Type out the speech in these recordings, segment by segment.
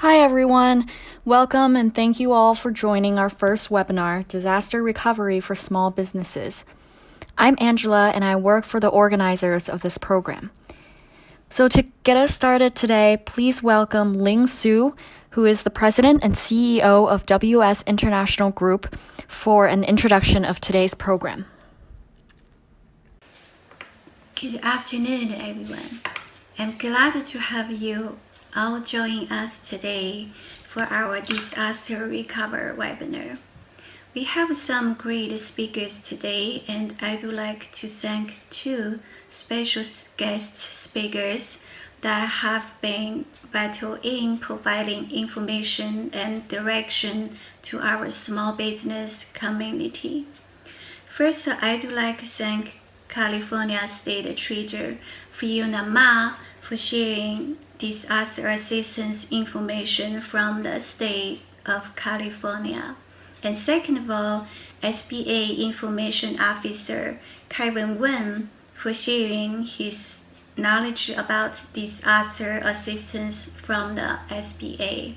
Hi everyone, welcome and thank you all for joining our first webinar, Disaster Recovery for Small Businesses. I'm Angela and I work for the organizers of this program. So to get us started today, please welcome Ling Su, who is the President and CEO of WS International Group, for an introduction of today's program. Good afternoon, everyone. I'm glad to have you all join us today for our Disaster Recovery webinar. We have some great speakers today, and I'd like to thank two special guest speakers that have been vital in providing information and direction to our small business community. First, I'd like to thank California State Treasurer Fiona Ma for sharing disaster assistance information from the state of California. And second of all, SBA Information Officer Kevin Wynne for sharing his knowledge about disaster assistance from the SBA.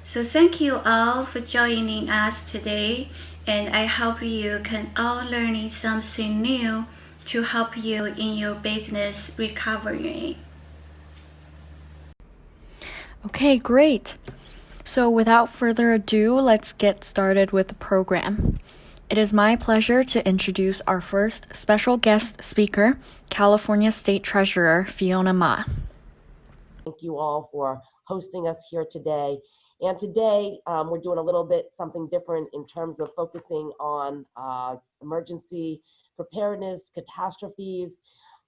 So thank you all for joining us today, and I hope you can all learn something new to help you in your business recovery. Okay, great. So without further ado, let's get started with the program. It is my pleasure to introduce our first special guest speaker, California State Treasurer Fiona Ma. Thank you all for hosting us here today. And today we're doing a little bit something different in terms of focusing on emergency preparedness, catastrophes.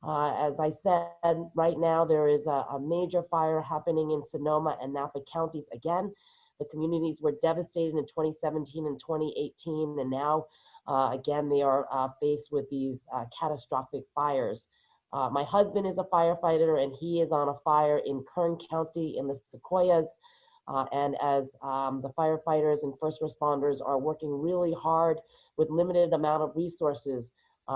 As I said, right now there is a major fire happening in Sonoma and Napa counties again. The communities were devastated in 2017 and 2018, and now again they are faced with these catastrophic fires. My husband is a firefighter and he is on a fire in Kern County in the Sequoias. And as the firefighters and first responders are working really hard with limited amount of resources,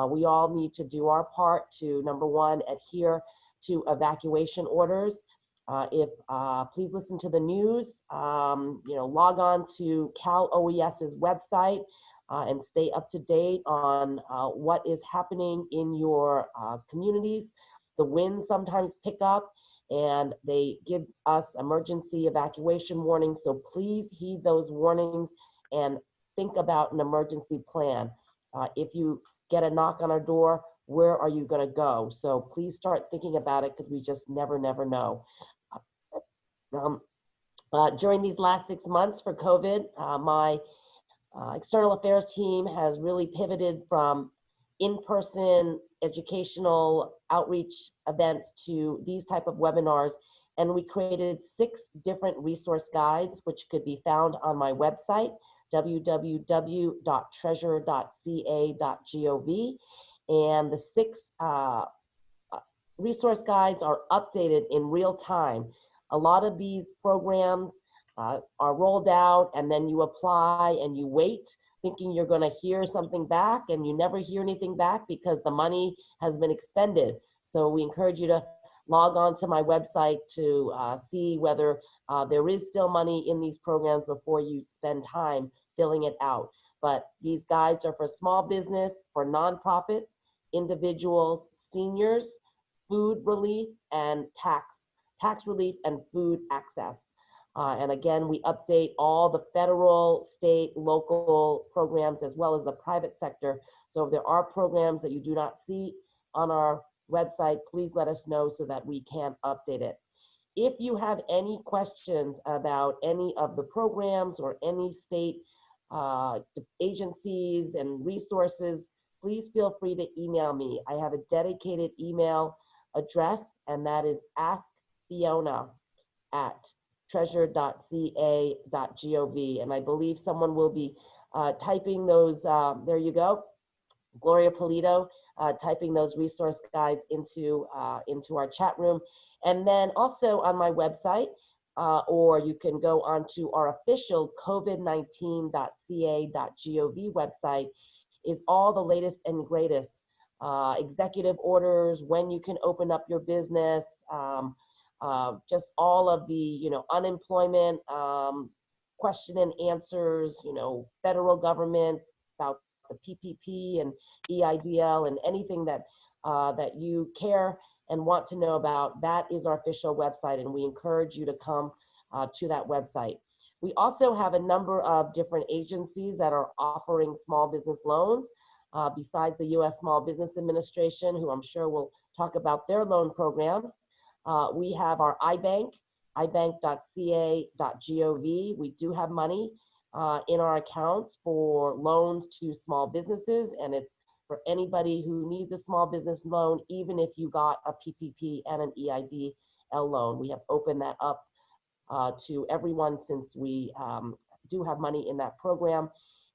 we all need to do our part to, number one, adhere to evacuation orders. Please listen to the news, log on to Cal OES's website and stay up to date on what is happening in your communities. The winds sometimes pick up and they give us emergency evacuation warnings. So please heed those warnings and think about an emergency plan. If you get a knock on our door, where are you going to go? So please start thinking about it because we just never know. During these last 6 months for COVID, my external affairs team has really pivoted from in-person educational outreach events to these type of webinars, and we created 6 different resource guides which could be found on my website, www.treasure.ca.gov, and the 6 resource guides are updated in real time. A lot of these programs are rolled out and then you apply and you wait thinking you're going to hear something back, and you never hear anything back because the money has been expended. So we encourage you to log on to my website to see whether there is still money in these programs before you spend time filling it out. But these guides are for small business, for nonprofits, individuals, seniors, food relief, and tax relief and food access. And again, we update all the federal, state, local programs as well as the private sector. So if there are programs that you do not see on our website, please let us know so that we can update it. If you have any questions about any of the programs or any state agencies and resources, please feel free to email me. I have a dedicated email address, and that is askfiona@treasure.ca.gov. And I believe someone will be typing those, there you go, Gloria Polito, typing those resource guides into our chat room. And then also on my website, or you can go onto our official covid19.ca.gov website, is all the latest and greatest executive orders, when you can open up your business, just all of the, unemployment, question and answers, federal government, about the PPP and EIDL and anything that, that you care and want to know about, that is our official website, and we encourage you to come to that website. We also have a number of different agencies that are offering small business loans, besides the U.S. Small Business Administration, who I'm sure will talk about their loan programs. We have our iBank, ibank.ca.gov. We do have money in our accounts for loans to small businesses, and it's for anybody who needs a small business loan, even if you got a PPP and an EIDL loan. We have opened that up to everyone, since we do have money in that program.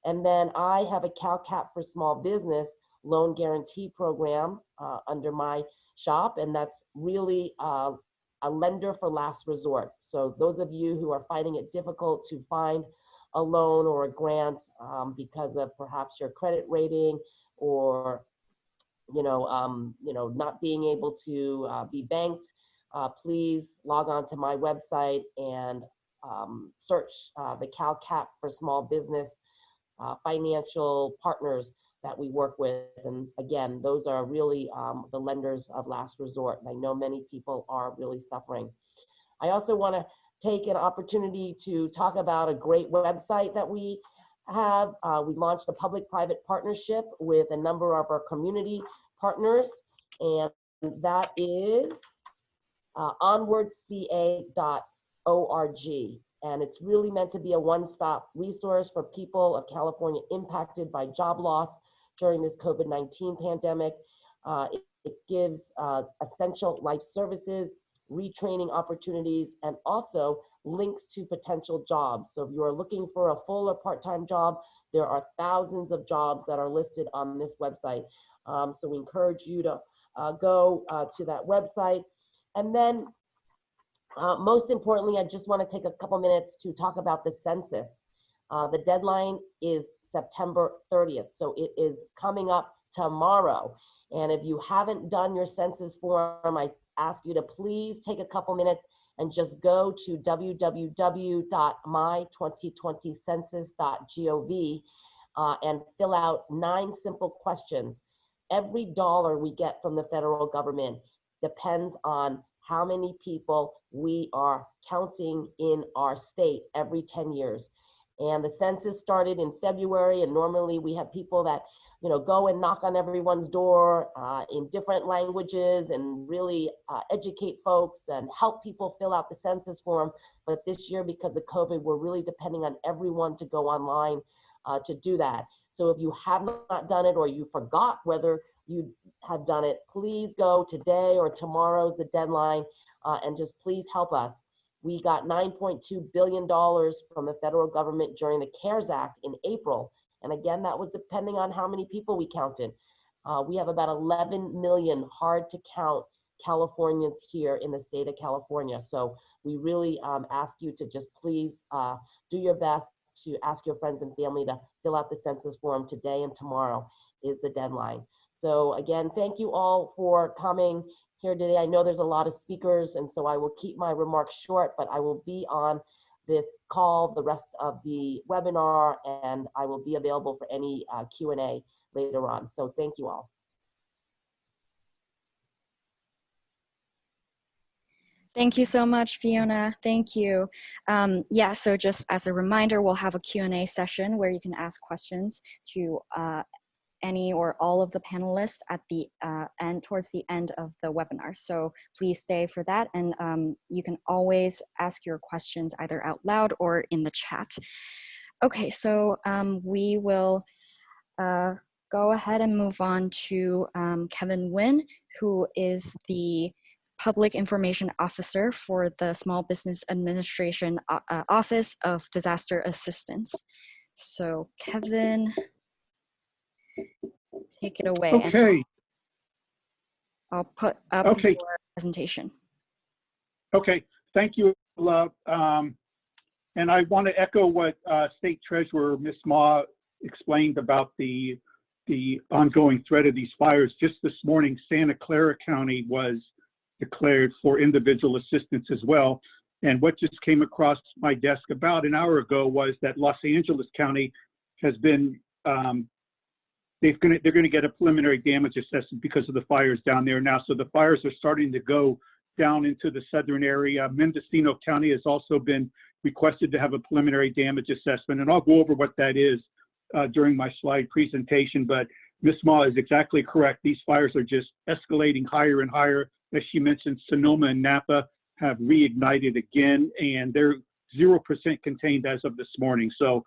And then I have a CalCap for Small Business loan guarantee program under my shop, and that's really a lender for last resort. So those of you who are finding it difficult to find a loan or a grant because of perhaps your credit rating, or not being able to be banked, please log on to my website and search the CalCap for Small Business financial partners that we work with. And again, those are really the lenders of last resort. And I know many people are really suffering. I also want to take an opportunity to talk about a great website that we have. We launched a public-private partnership with a number of our community partners, and that is onwardca.org. And it's really meant to be a one-stop resource for people of California impacted by job loss during this COVID-19 pandemic. It gives essential life services, retraining opportunities, and also links to potential jobs. So if you are looking for a full or part-time job, there are thousands of jobs that are listed on this website. So we encourage you to go to that website. And then most importantly, I just want to take a couple minutes to talk about the census. The deadline is September 30th, so it is coming up tomorrow. And if you haven't done your census form, I ask you to please take a couple minutes and just go to www.my2020census.gov and fill out 9 simple questions. Every dollar we get from the federal government depends on how many people we are counting in our state every 10 years. And the census started in February, and normally we have people that go and knock on everyone's door in different languages and really educate folks and help people fill out the census form. But this year, because of COVID, we're really depending on everyone to go online to do that. So if you have not done it, or you forgot whether you have done it, please go today or tomorrow's the deadline, and just please help us. We got $9.2 billion from the federal government during the CARES Act in April. And again, that was depending on how many people we counted. We have about 11 million hard to count Californians here in the state of California. So we really ask you to just please do your best to ask your friends and family to fill out the census form. Today and tomorrow is the deadline. So again, thank you all for coming here today. I know there's a lot of speakers, and so I will keep my remarks short, but I will be on this call the rest of the webinar, and I will be available for any Q&A later on. So thank you all. Thank you so much, Fiona. Thank you. Yeah, so just as a reminder, we'll have a Q&A session where you can ask questions to any or all of the panelists at the end, towards the end of the webinar. So please stay for that, and you can always ask your questions either out loud or in the chat. Okay, so we will go ahead and move on to Kevin Wynne, who is the Public Information Officer for the Small Business Administration Office of Disaster Assistance. So Kevin, take it away. Okay. I'll put up your presentation. Okay. Thank you, Ella. And I want to echo what State Treasurer Ms. Ma explained about the ongoing threat of these fires. Just this morning, Santa Clara County was declared for individual assistance as well. And what just came across my desk about an hour ago was that Los Angeles County has been, they're going to get a preliminary damage assessment because of the fires down there now. So the fires are starting to go down into the southern area. Mendocino County has also been requested to have a preliminary damage assessment, and I'll go over what that is during my slide presentation. But Ms. Ma is exactly correct. These fires are just escalating higher and higher. As she mentioned, Sonoma and Napa have reignited again, and they're 0% contained as of this morning. So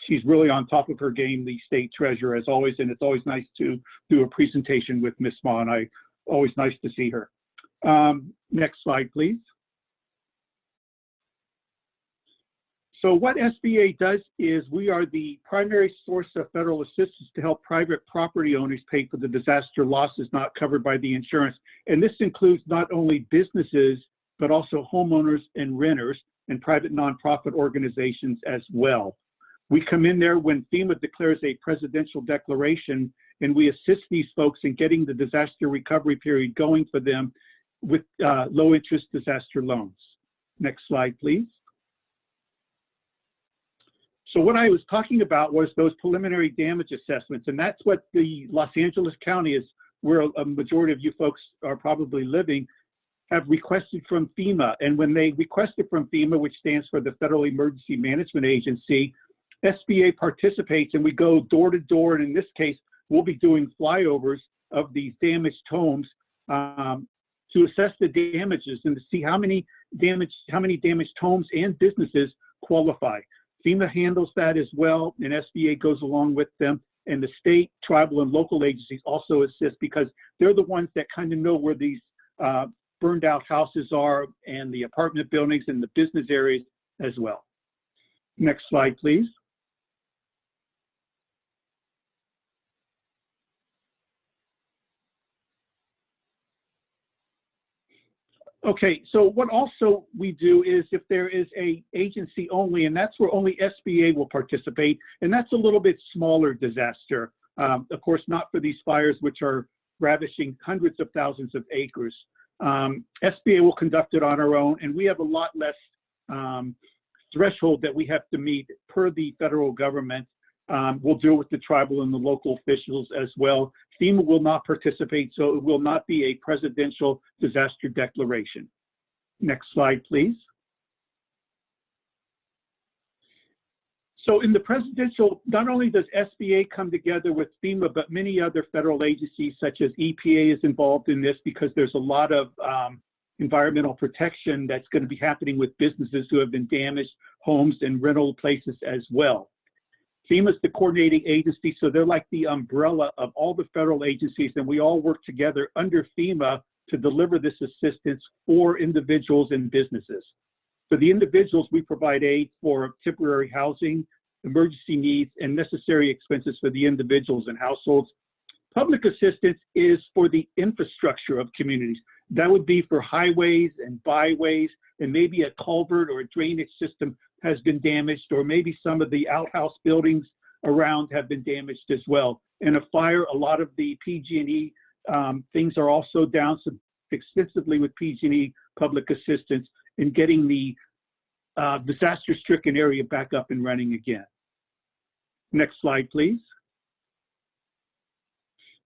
she's really on top of her game, the state treasurer, as always, and it's always nice to do a presentation with Ms. Ma, and always nice to see her. Next slide, please. So what SBA does is we are the primary source of federal assistance to help private property owners pay for the disaster losses not covered by the insurance. And this includes not only businesses, but also homeowners and renters and private nonprofit organizations as well. We come in there when FEMA declares a presidential declaration, and we assist these folks in getting the disaster recovery period going for them with low interest disaster loans. Next slide, please. So what I was talking about was those preliminary damage assessments, and that's what the Los Angeles County is, where a majority of you folks are probably living, have requested from FEMA. And when they requested from FEMA, which stands for the Federal Emergency Management Agency, SBA participates, and we go door to door, and in this case, we'll be doing flyovers of these damaged homes to assess the damages and to see how many damaged homes and businesses qualify. FEMA handles that as well, and SBA goes along with them. And the state, tribal, and local agencies also assist because they're the ones that kind of know where these burned out houses are and the apartment buildings and the business areas as well. Next slide, please. Okay, so what also we do is if there is a agency only, and that's where only SBA will participate, and that's a little bit smaller disaster. Of course, not for these fires, which are ravishing hundreds of thousands of acres. SBA will conduct it on our own, and we have a lot less threshold that we have to meet per the federal government. We'll deal with the tribal and the local officials as well. FEMA will not participate, so it will not be a presidential disaster declaration. Next slide, please. So in the presidential, not only does SBA come together with FEMA, but many other federal agencies such as EPA is involved in this because there's a lot of environmental protection that's going to be happening with businesses who have been damaged, homes and rental places as well. FEMA is the coordinating agency, so they're like the umbrella of all the federal agencies, and we all work together under FEMA to deliver this assistance for individuals and businesses. For the individuals, we provide aid for temporary housing, emergency needs, and necessary expenses for the individuals and households. Public assistance is for the infrastructure of communities. That would be for highways and byways, and maybe a culvert or a drainage system has been damaged, or maybe some of the outhouse buildings around have been damaged as well. In a fire, a lot of the PG&E things are also down, so extensively with PG&E public assistance in getting the disaster-stricken area back up and running again. Next slide, please.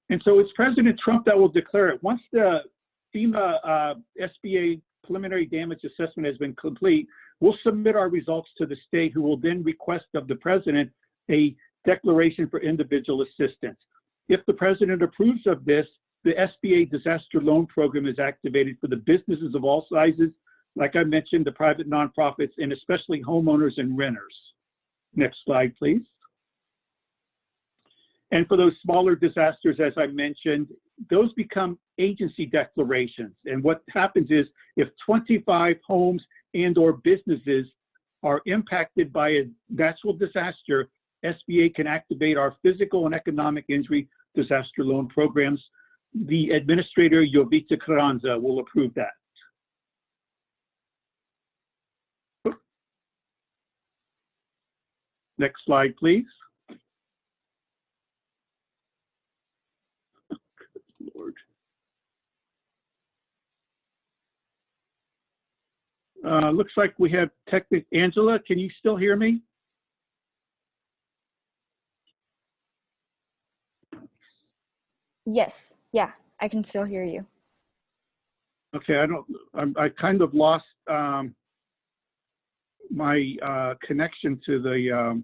And so it's President Trump that will declare it. Once the FEMA SBA preliminary damage assessment has been complete, we'll submit our results to the state, who will then request of the president a declaration for individual assistance. If the president approves of this, the SBA disaster loan program is activated for the businesses of all sizes, like I mentioned, the private nonprofits, and especially homeowners and renters. Next slide, please. And for those smaller disasters, as I mentioned, those become agency declarations. And what happens is if 25 homes and or businesses are impacted by a natural disaster, SBA can activate our physical and economic injury disaster loan programs. The administrator, Jovita Carranza, will approve that. Next slide, please. Lord. Looks like we have Angela, can you still hear me? Yes, yeah, I can still hear you. Okay, I kind of lost my connection to the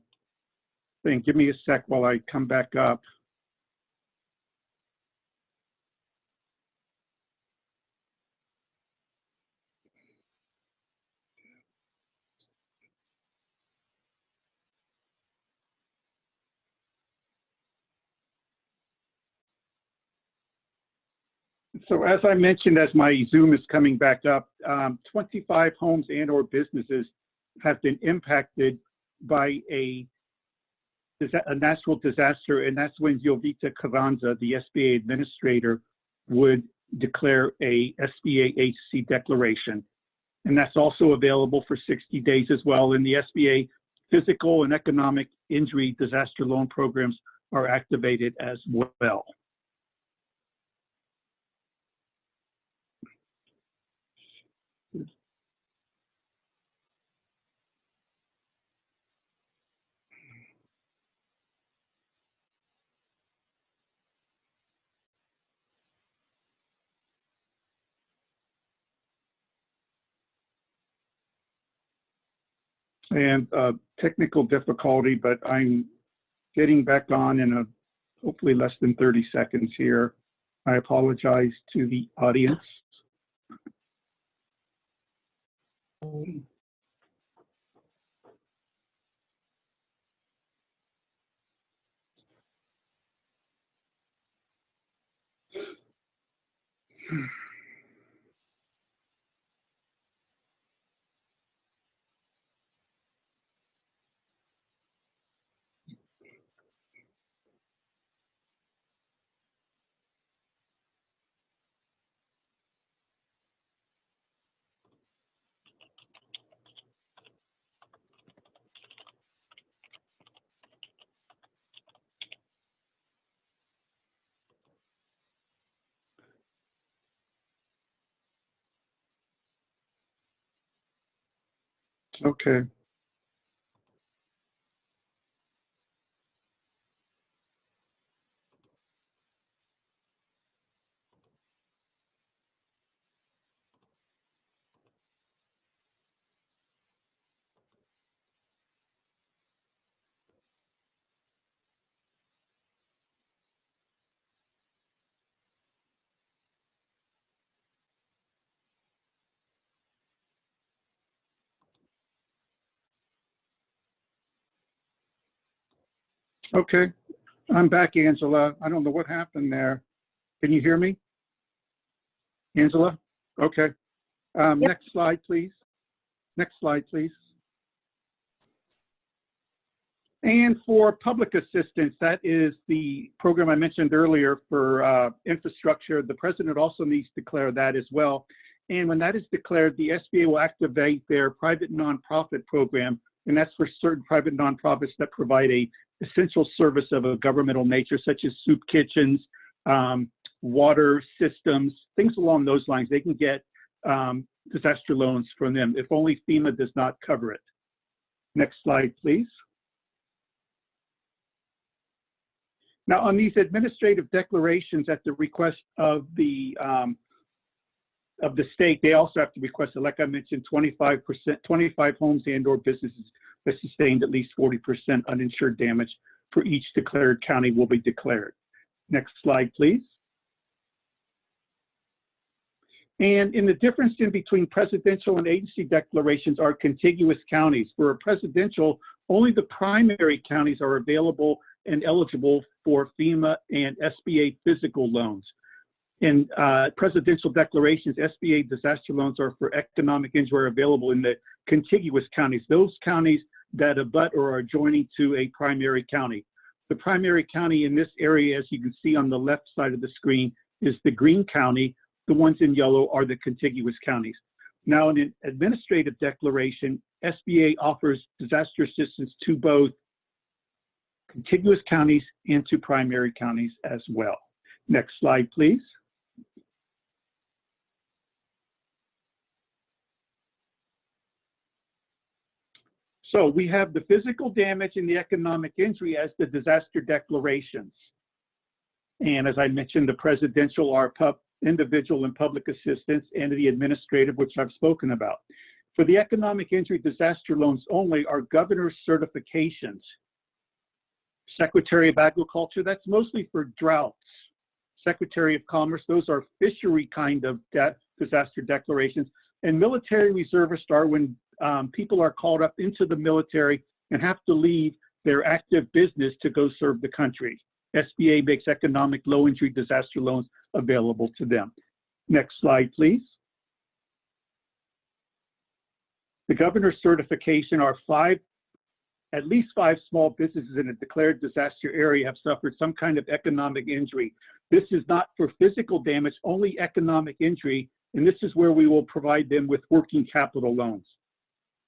thing. Give me a sec while I come back up. So as I mentioned, as my Zoom is coming back up, 25 homes and or businesses have been impacted by a natural disaster, and that's when Jovita Carranza, the SBA administrator, would declare a SBA agency declaration. And that's also available for 60 days as well. And the SBA physical and economic injury disaster loan programs are activated as well. And technical difficulty, but I'm getting back on in hopefully less than 30 seconds here. I apologize to the audience. Okay. Okay. I'm back, Angela. I don't know what happened there. Can you hear me, Angela? Okay. Yep. Next slide, please. Next slide, please. And for public assistance, that is the program I mentioned earlier for infrastructure. The president also needs to declare that as well. And when that is declared, the SBA will activate their private nonprofit program, and that's for certain private nonprofits that provide a essential service of a governmental nature, such as soup kitchens, water systems, things along those lines. They can get disaster loans from them if only FEMA does not cover it. Next slide, please. Now, on these administrative declarations at the request of the state, they also have to request, like I mentioned, 25 homes and or businesses that sustained at least 40% uninsured damage for each declared county will be declared. Next slide, please. And in the difference in between presidential and agency declarations are contiguous counties. For a presidential, only the primary counties are available and eligible for FEMA and SBA physical loans. In presidential declarations, SBA disaster loans are for economic injury are available in the contiguous counties, those counties that abut or are adjoining to a primary county. The primary county in this area, as you can see on the left side of the screen, is the Green County. The ones in yellow are the contiguous counties. Now, in an administrative declaration, SBA offers disaster assistance to both contiguous counties and to primary counties as well. Next slide, please. So we have the physical damage and the economic injury as the disaster declarations. And as I mentioned, the presidential are individual and public assistance, and the administrative, which I've spoken about. For the economic injury disaster loans only are governor's certifications. Secretary of Agriculture, that's mostly for droughts. Secretary of Commerce, those are fishery kind of disaster declarations. And military reservists are when people are called up into the military and have to leave their active business to go serve the country. SBA makes economic low injury disaster loans available to them. Next slide, please. The governor's certification are at least five small businesses in a declared disaster area have suffered some kind of economic injury. This is not for physical damage, only economic injury, and this is where we will provide them with working capital loans.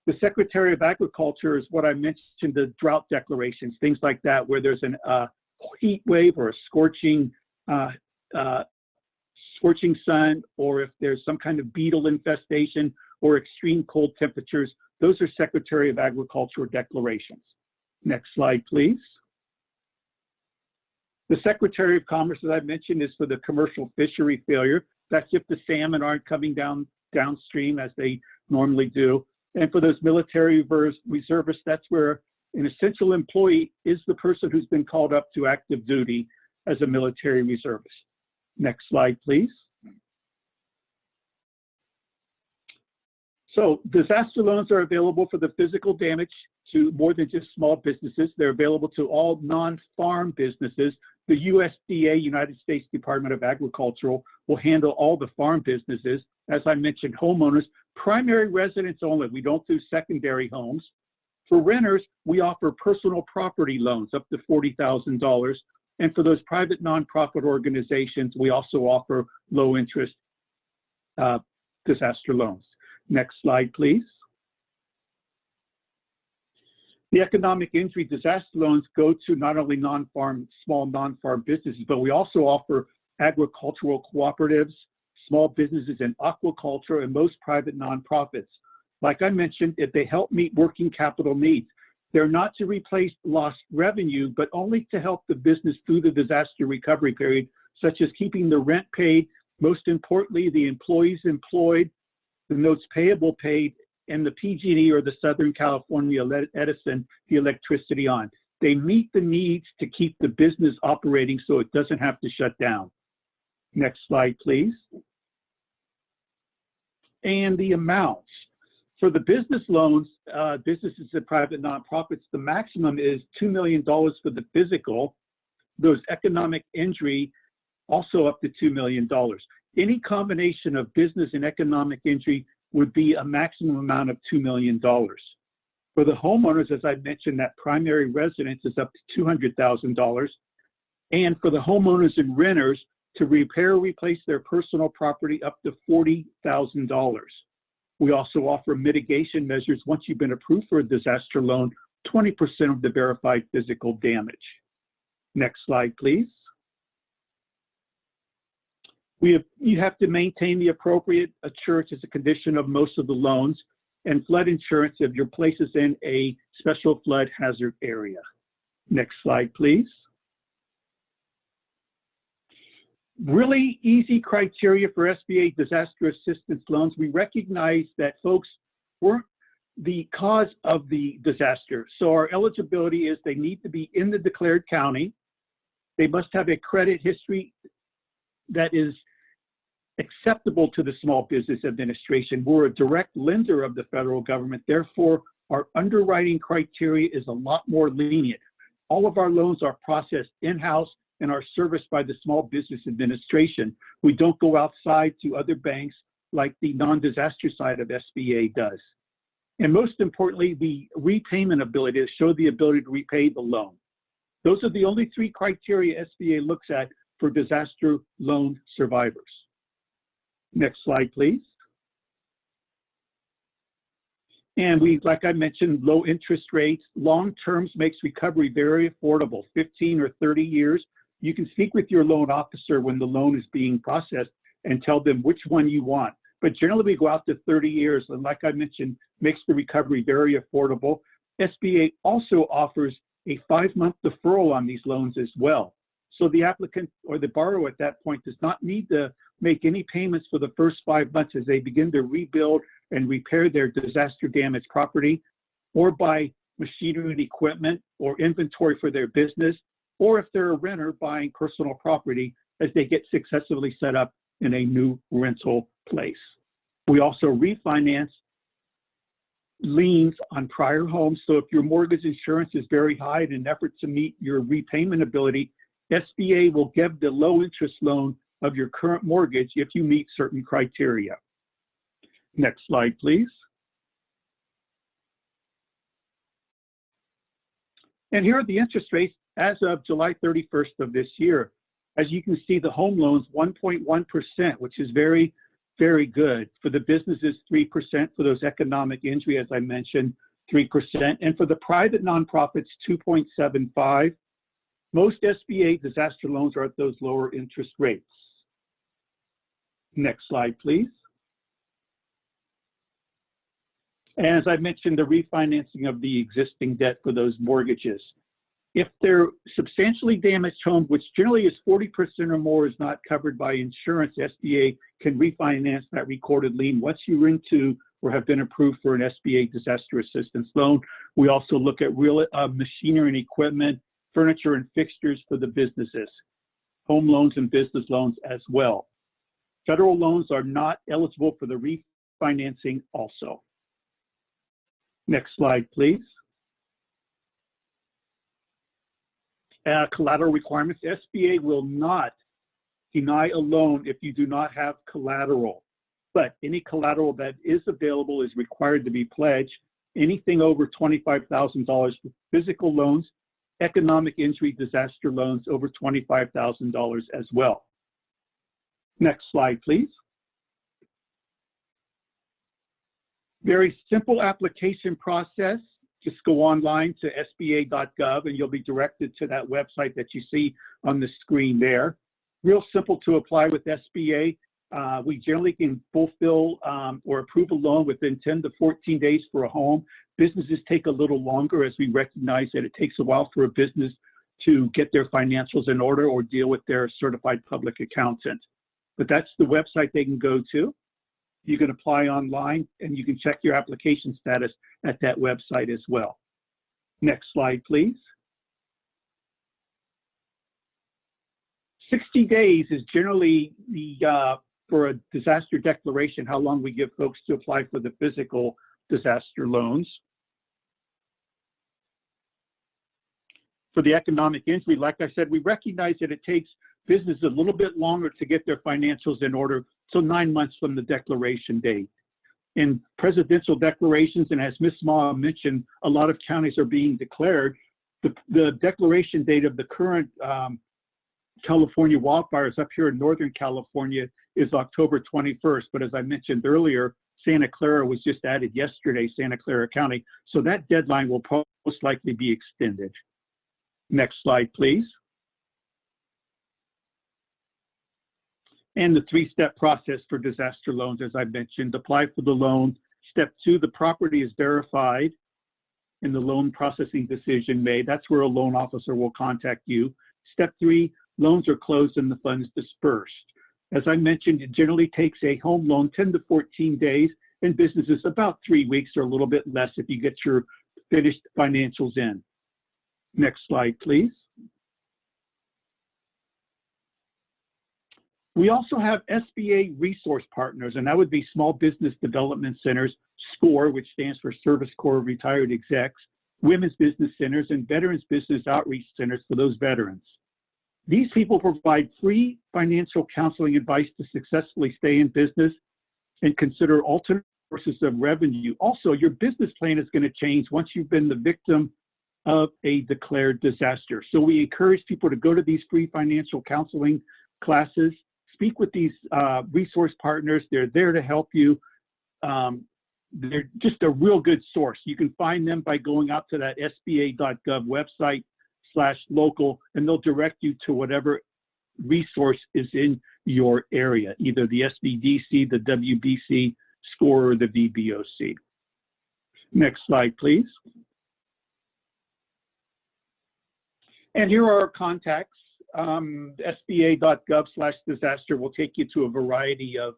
The Secretary of Agriculture is what I mentioned, the drought declarations, things like that, where there's a heat wave or a scorching sun, or if there's some kind of beetle infestation or extreme cold temperatures. Those are Secretary of Agriculture declarations. Next slide, please. The Secretary of Commerce, as I mentioned, is for the commercial fishery failure. That's if the salmon aren't coming downstream as they normally do. And for those military reservists, that's where an essential employee is the person who's been called up to active duty as a military reservist. Next slide, please. So disaster loans are available for the physical damage to more than just small businesses. They're available to all non-farm businesses. The USDA, United States Department of Agriculture, will handle all the farm businesses. As I mentioned, homeowners, primary residents only. We don't do secondary homes. For renters, we offer personal property loans up to $40,000. And for those private nonprofit organizations, we also offer low interest disaster loans. Next slide, please. The economic injury disaster loans go to not only small non-farm businesses, but we also offer agricultural cooperatives, small businesses in aquaculture, and most private nonprofits. Like I mentioned, if they help meet working capital needs, they're not to replace lost revenue, but only to help the business through the disaster recovery period, such as keeping the rent paid, most importantly, the employees employed, the notes payable paid, and the PG&E or the Southern California Edison, the electricity on. They meet the needs to keep the business operating so it doesn't have to shut down. Next slide, please. And the amounts. For the business loans, businesses and private nonprofits, the maximum is $2 million for the physical. Those economic injury, also up to $2 million. Any combination of business and economic injury would be a maximum amount of $2 million. For the homeowners, as I mentioned, that primary residence is up to $200,000. And for the homeowners and renters, to repair or replace their personal property, up to $40,000. We also offer mitigation measures once you've been approved for a disaster loan, 20% of the verified physical damage. Next slide, please. You have to maintain the appropriate insurance as a condition of most of the loans, and flood insurance if your place is in a special flood hazard area. Next slide, please. Really easy criteria for SBA disaster assistance loans. We recognize that folks weren't the cause of the disaster. So our eligibility is they need to be in the declared county. They must have a credit history that is acceptable to the Small Business Administration. We're a direct lender of the federal government. Therefore, our underwriting criteria is a lot more lenient. All of our loans are processed in-house and are serviced by the Small Business Administration. We don't go outside to other banks like the non-disaster side of SBA does. And most importantly, the repayment ability, to show the ability to repay the loan. Those are the only three criteria SBA looks at for disaster loan survivors. Next slide, please. And like I mentioned, low interest rates, long terms makes recovery very affordable, 15 or 30 years. You can speak with your loan officer when the loan is being processed and tell them which one you want. But generally we go out to 30 years, and like I mentioned, makes the recovery very affordable. SBA also offers a 5-month deferral on these loans as well. So the applicant or the borrower at that point does not need to make any payments for the first 5 months as they begin to rebuild and repair their disaster damaged property, or buy machinery and equipment or inventory for their business, or if they're a renter, buying personal property as they get successfully set up in a new rental place. We also refinance liens on prior homes. So if your mortgage insurance is very high in an effort to meet your repayment ability, SBA will give the low interest loan of your current mortgage if you meet certain criteria. Next slide, please. And here are the interest rates as of July 31st of this year. As you can see, the home loans, 1.1%, which is very, very good. For the businesses, 3%. For those economic injury, as I mentioned, 3%. And for the private nonprofits, 2.75%. Most SBA disaster loans are at those lower interest rates. Next slide, please. As I mentioned, the refinancing of the existing debt for those mortgages. If they're substantially damaged homes, which generally is 40% or more is not covered by insurance, SBA can refinance that recorded lien once you're into or have been approved for an SBA disaster assistance loan. We also look at real machinery and equipment, furniture and fixtures for the businesses, home loans and business loans as well. Federal loans are not eligible for the refinancing also. Next slide, please. Collateral requirements. SBA will not deny a loan if you do not have collateral, but any collateral that is available is required to be pledged. Anything over $25,000 for physical loans, economic injury disaster loans over $25,000 as well. Next slide, please. Very simple application process. Just go online to sba.gov and you'll be directed to that website that you see on the screen there. Real simple to apply with SBA. We generally can fulfill or approve a loan within 10 to 14 days for a home. Businesses take a little longer as we recognize that it takes a while for a business to get their financials in order or deal with their certified public accountant. But that's the website they can go to. You can apply online and you can check your application status at that website as well. Next slide, please. 60 days is generally the for a disaster declaration, how long we give folks to apply for the physical disaster loans. For the economic injury, like I said, we recognize that it takes businesses a little bit longer to get their financials in order, so 9 months from the declaration date. In presidential declarations, and as Ms. Ma mentioned, a lot of counties are being declared. The declaration date of the current California wildfires up here in Northern California is October 21st, but as I mentioned earlier, Santa Clara was just added yesterday, Santa Clara County, so that deadline will most likely be extended. Next slide, please. And the 3-step process for disaster loans, as I mentioned: apply for the loan. Step 2, the property is verified and the loan processing decision made. That's where a loan officer will contact you. Step 3, loans are closed and the funds dispersed. As I mentioned, it generally takes a home loan 10 to 14 days, and businesses about 3 weeks or a little bit less if you get your finished financials in. Next slide, please. We also have SBA resource partners, and that would be Small Business Development Centers, SCORE, which stands for Service Corps Retired Execs, Women's Business Centers, and Veterans Business Outreach Centers for those veterans. These people provide free financial counseling advice to successfully stay in business and consider alternate sources of revenue. Also, your business plan is going to change once you've been the victim of a declared disaster. So we encourage people to go to these free financial counseling classes, speak with these resource partners. They're there to help you. They're just a real good source. You can find them by going out to that sba.gov website /local, and they'll direct you to whatever resource is in your area, either the SBDC, the WBC, SCORE, or the VBOC. Next slide, please. And here are our contacts. SBA.gov/disaster will take you to a variety of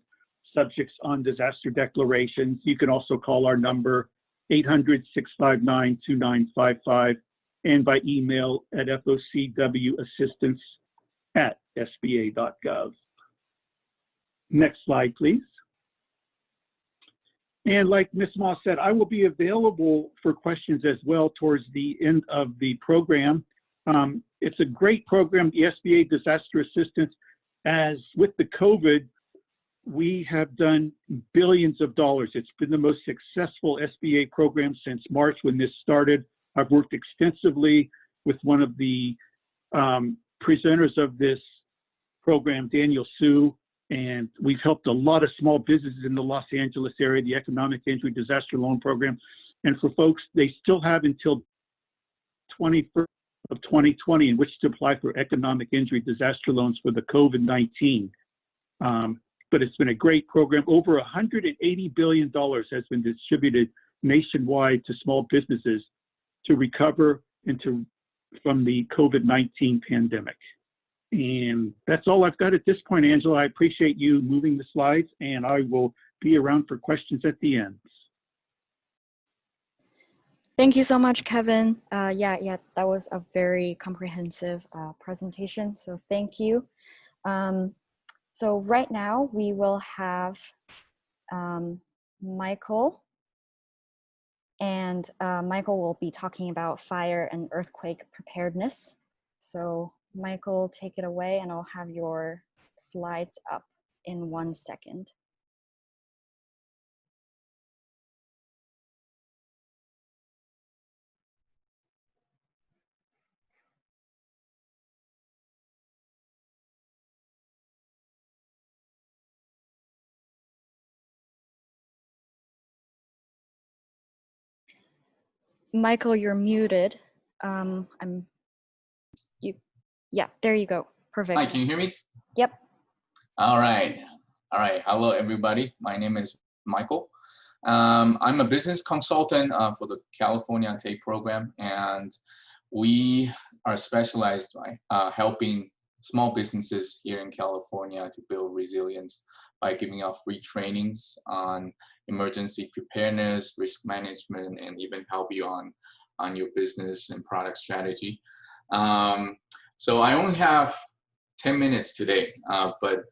subjects on disaster declarations. You can also call our number 800-659-2955 and by email at focwassistance@sba.gov. Next slide, please. And like Ms. Moss said, I will be available for questions as well towards the end of the program. It's a great program, the SBA Disaster Assistance. As with the COVID, we have done billions of dollars. It's been the most successful SBA program since March when this started. I've worked extensively with one of the presenters of this program, Daniel Su, and we've helped a lot of small businesses in the Los Angeles area, the Economic Injury Disaster Loan Program. And for folks, they still have until 21st of 2020 in which to apply for economic injury disaster loans for the COVID-19. But it's been a great program. Over $180 billion has been distributed nationwide to small businesses to recover from the COVID-19 pandemic. And that's all I've got at this point, Angela. I appreciate you moving the slides, and I will be around for questions at the end. Thank you so much, Kevin. Yeah, that was a very comprehensive presentation, so thank you. So right now we will have Michael, and Michael will be talking about fire and earthquake preparedness. So Michael, take it away, and I'll have your slides up in 1 second. Michael, you're muted. Yeah, there you go. Perfect. Hi, can you hear me? Yep. All right. Hello, everybody. My name is Michael. I'm a business consultant for the California TAPE program, and we are specialized by helping small businesses here in California to build resilience by giving out free trainings on emergency preparedness, risk management, and even help you on your business and product strategy. So I only have 10 minutes today, but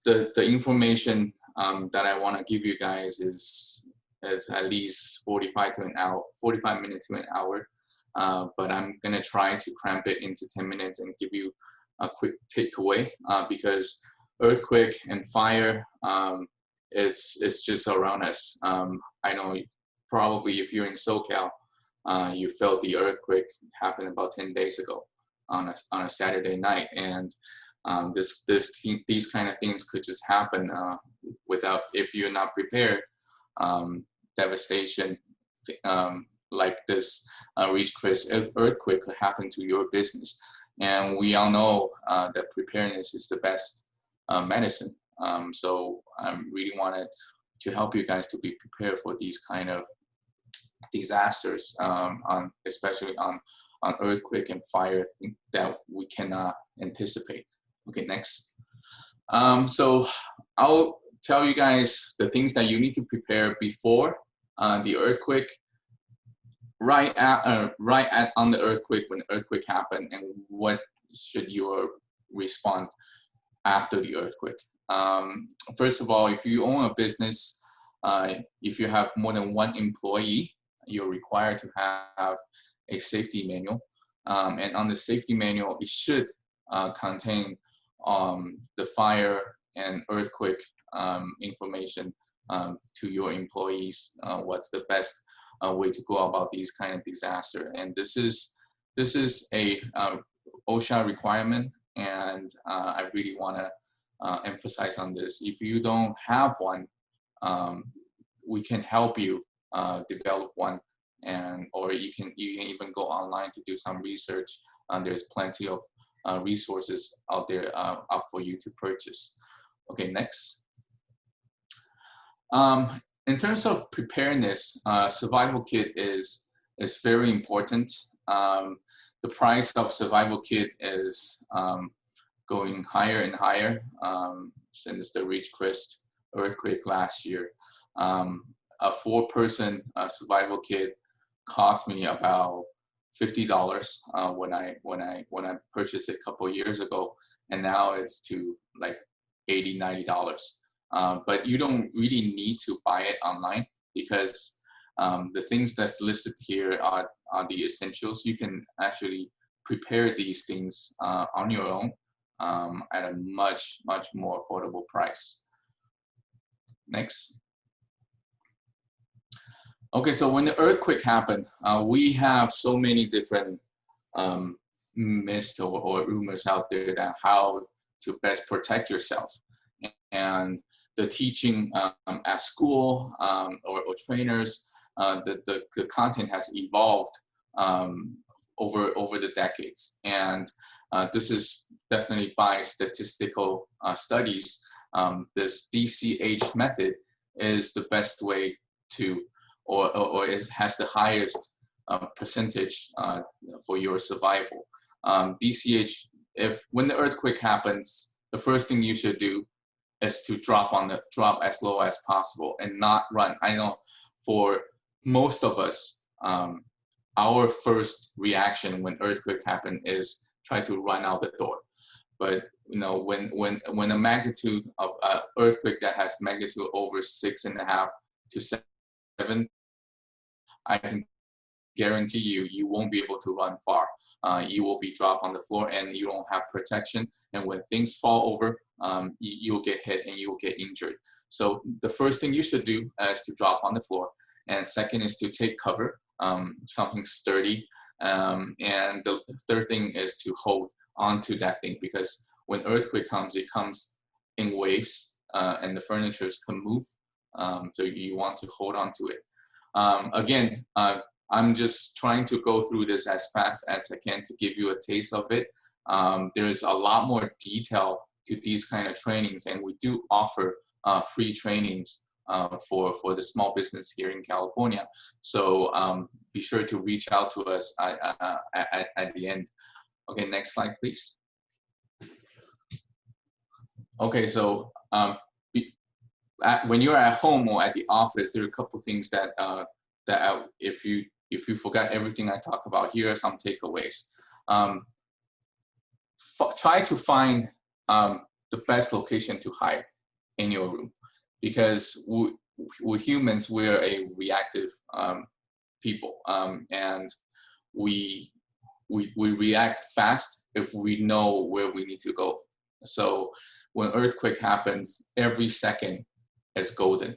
the information that I want to give you guys is at least 45 minutes to an hour. But I'm gonna try to cramp it into 10 minutes and give you a quick takeaway because earthquake and fire, it's just around us. I know probably if you're in SoCal, you felt the earthquake happened about 10 days ago on a Saturday night, and these kind of things could just happen if you're not prepared. Devastation like this Ridgecrest earthquake could happen to your business, and we all know that preparedness is the best medicine. So I really wanted to help you guys to be prepared for these kind of disasters, especially on earthquake and fire that we cannot anticipate. Okay, next. So I'll tell you guys the things that you need to prepare before the earthquake, on the earthquake, when the earthquake happened, and what should your response after the earthquake. First of all, if you own a business, if you have more than one employee, you're required to have a safety manual. And on the safety manual, it should contain the fire and earthquake information to your employees. What's the best way to go about these kind of disaster? And this is a OSHA requirement, and I really want to emphasize on this. If you don't have one, we can help you develop one, or you can even go online to do some research. There's plenty of resources out there up for you to purchase. Okay, next. In terms of preparedness, survival kit is very important. the price of survival kit is going higher and higher since the Ridgecrest earthquake last year. A 4-person survival kit cost me about $50 when I purchased it a couple years ago, and now it's to like $80, $90. But you don't really need to buy it online, because the things that's listed here are the essentials. You can actually prepare these things on your own at a much more affordable price. Next. Okay, so when the earthquake happened, we have so many different myths or rumors out there that how to best protect yourself. And the teaching at school or trainers, the content has evolved over the decades. And this is definitely by statistical studies. This DCH method is the best way to, or it has the highest percentage for your survival. DCH, when the earthquake happens, the first thing you should do is to drop as low as possible and not run. I know for most of us, our first reaction when earthquake happen is try to run out the door. But you know, when a magnitude of earthquake that has magnitude over 6.5 to 7, I can guarantee you won't be able to run far. You will be dropped on the floor and you don't have protection. And when things fall over, you'll get hit and you'll get injured. So the first thing you should do is to drop on the floor. And second is to take cover, something sturdy. And the third thing is to hold onto that thing, because when earthquake comes, it comes in waves and the furniture can move. So you want to hold on to it. Again, I'm just trying to go through this as fast as I can to give you a taste of it. There's a lot more detail to these kind of trainings, and we do offer free trainings for the small business here in California. So be sure to reach out to us at the end. Okay, next slide, please. Okay, so when you're at home or at the office, there are a couple things that if you forgot everything I talk about, here are some takeaways. Try to find the best location to hide in your room, because we're humans, we're a reactive people, and we react fast if we know where we need to go. So when earthquake happens, every second is golden.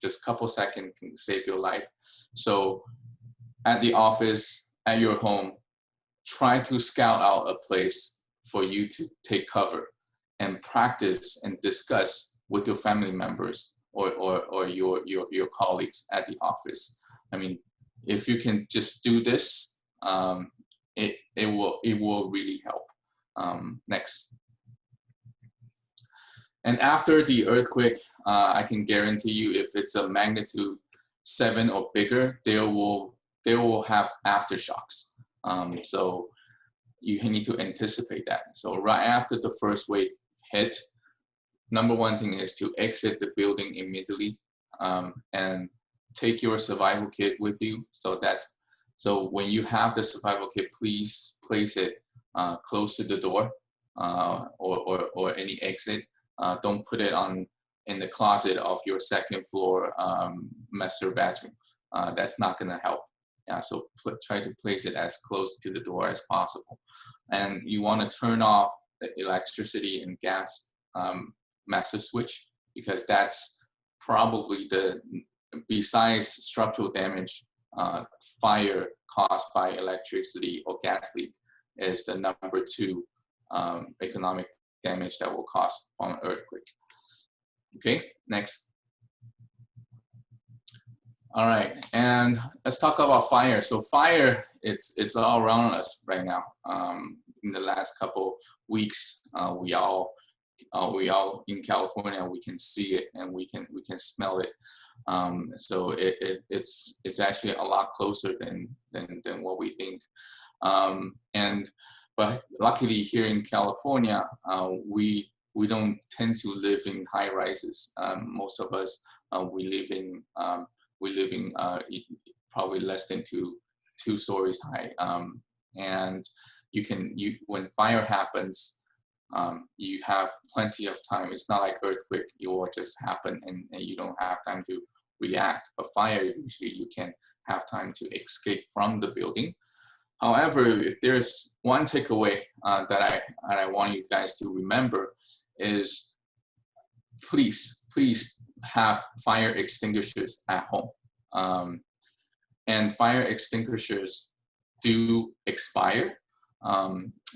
Just a couple seconds can save your life. So at the office, at your home, try to scout out a place for you to take cover and practice and discuss with your family members or your colleagues at the office. I mean, if you can just do this, it will really help. Next. And after the earthquake, I can guarantee you, if it's a magnitude 7 or bigger, they will have aftershocks. So you need to anticipate that. So right after the first wave hit, number one thing is to exit the building immediately and take your survival kit with you. So when you have the survival kit, please place it close to the door or any exit. Don't put it in the closet of your second floor master bedroom. That's not going to help. Yeah, so try to place it as close to the door as possible. And you want to turn off the electricity and gas master switch, because that's probably besides structural damage, fire caused by electricity or gas leak is the number 2 economic damage that will cause from an earthquake. Okay, next. All right, and let's talk about fire. So fire, it's all around us right now. In the last couple weeks, we all in California, we can see it and we can smell it. So it's actually a lot closer than what we think. But luckily here in California, we don't tend to live in high rises. Most of us we live in probably less than two stories high. And when fire happens, you have plenty of time. It's not like earthquake; it will just happen, and you don't have time to react. But fire, usually you can have time to escape from the building. However, if there's one takeaway that I want you guys to remember is please have fire extinguishers at home. And fire extinguishers do expire.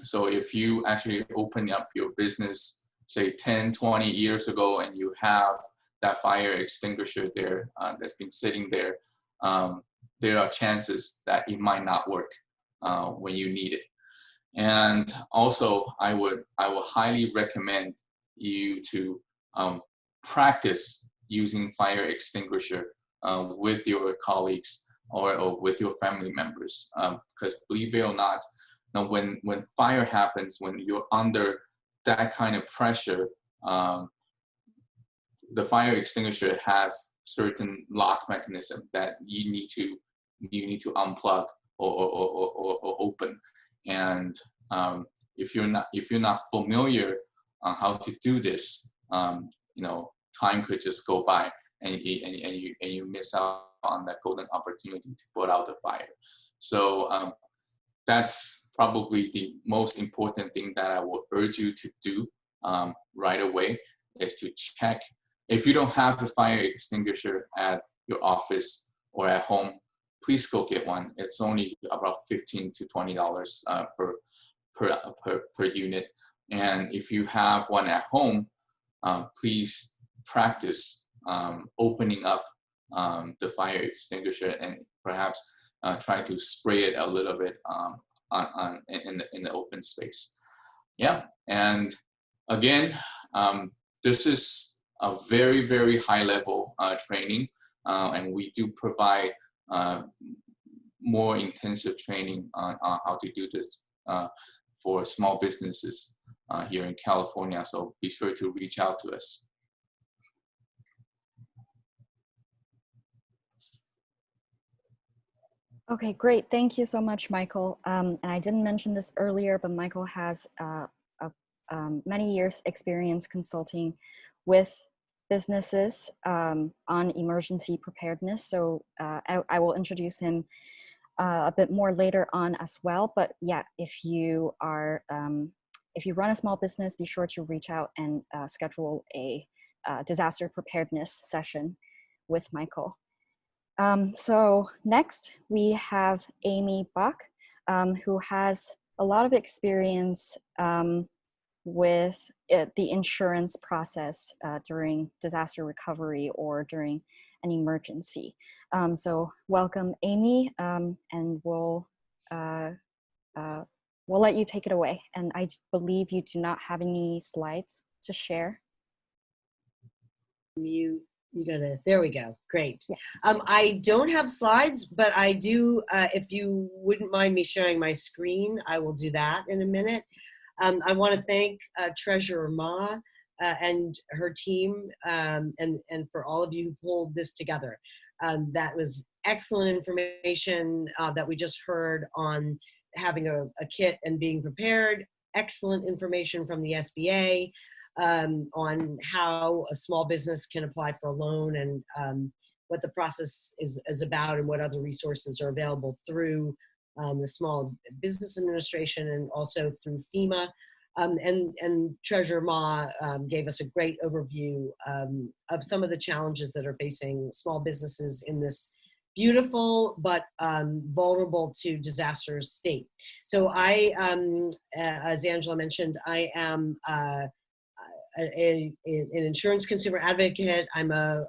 So if you actually open up your business, say 10, 20 years ago, and you have that fire extinguisher there that's been sitting there, there are chances that it might not work when you need it. And also, I will highly recommend you to practice using fire extinguisher with your colleagues or with your family members, because believe it or not, when fire happens, when you're under that kind of pressure, the fire extinguisher has certain lock mechanism that you need to unplug or open. And if you're not familiar on how to do this, time could just go by and you miss out on that golden opportunity to put out the fire. So that's probably the most important thing that I will urge you to do right away, is to check. If you don't have a fire extinguisher at your office or at home, please go get one. It's only about $15 to $20 per unit. And if you have one at home, please practice opening up the fire extinguisher and perhaps try to spray it a little bit in the open space. Yeah, and again, this is a very, very high level training, and we do provide more intensive training on how to do this for small businesses here in California. So be sure to reach out to us. Okay, great. Thank you so much, Michael. And I didn't mention this earlier, but Michael has many years experience consulting with businesses on emergency preparedness. So I will introduce him a bit more later on as well. But yeah, if you run a small business, be sure to reach out and schedule a disaster preparedness session with Michael. So next we have Amy Bach, who has a lot of experience with the insurance process during disaster recovery or during an emergency. So welcome, Amy, and we'll let you take it away. And I believe you do not have any slides to share. There we go. Great. Yeah. I don't have slides, but I do, if you wouldn't mind me sharing my screen, I will do that in a minute. I want to thank Treasurer Ma and her team, and for all of you who pulled this together. That was excellent information that we just heard on having a kit and being prepared. Excellent information from the SBA. On how a small business can apply for a loan and what the process is about and what other resources are available through the Small Business Administration and also through FEMA. And Treasurer Ma gave us a great overview of some of the challenges that are facing small businesses in this beautiful but vulnerable to disaster state. So I, as Angela mentioned, I am an insurance consumer advocate. I'm a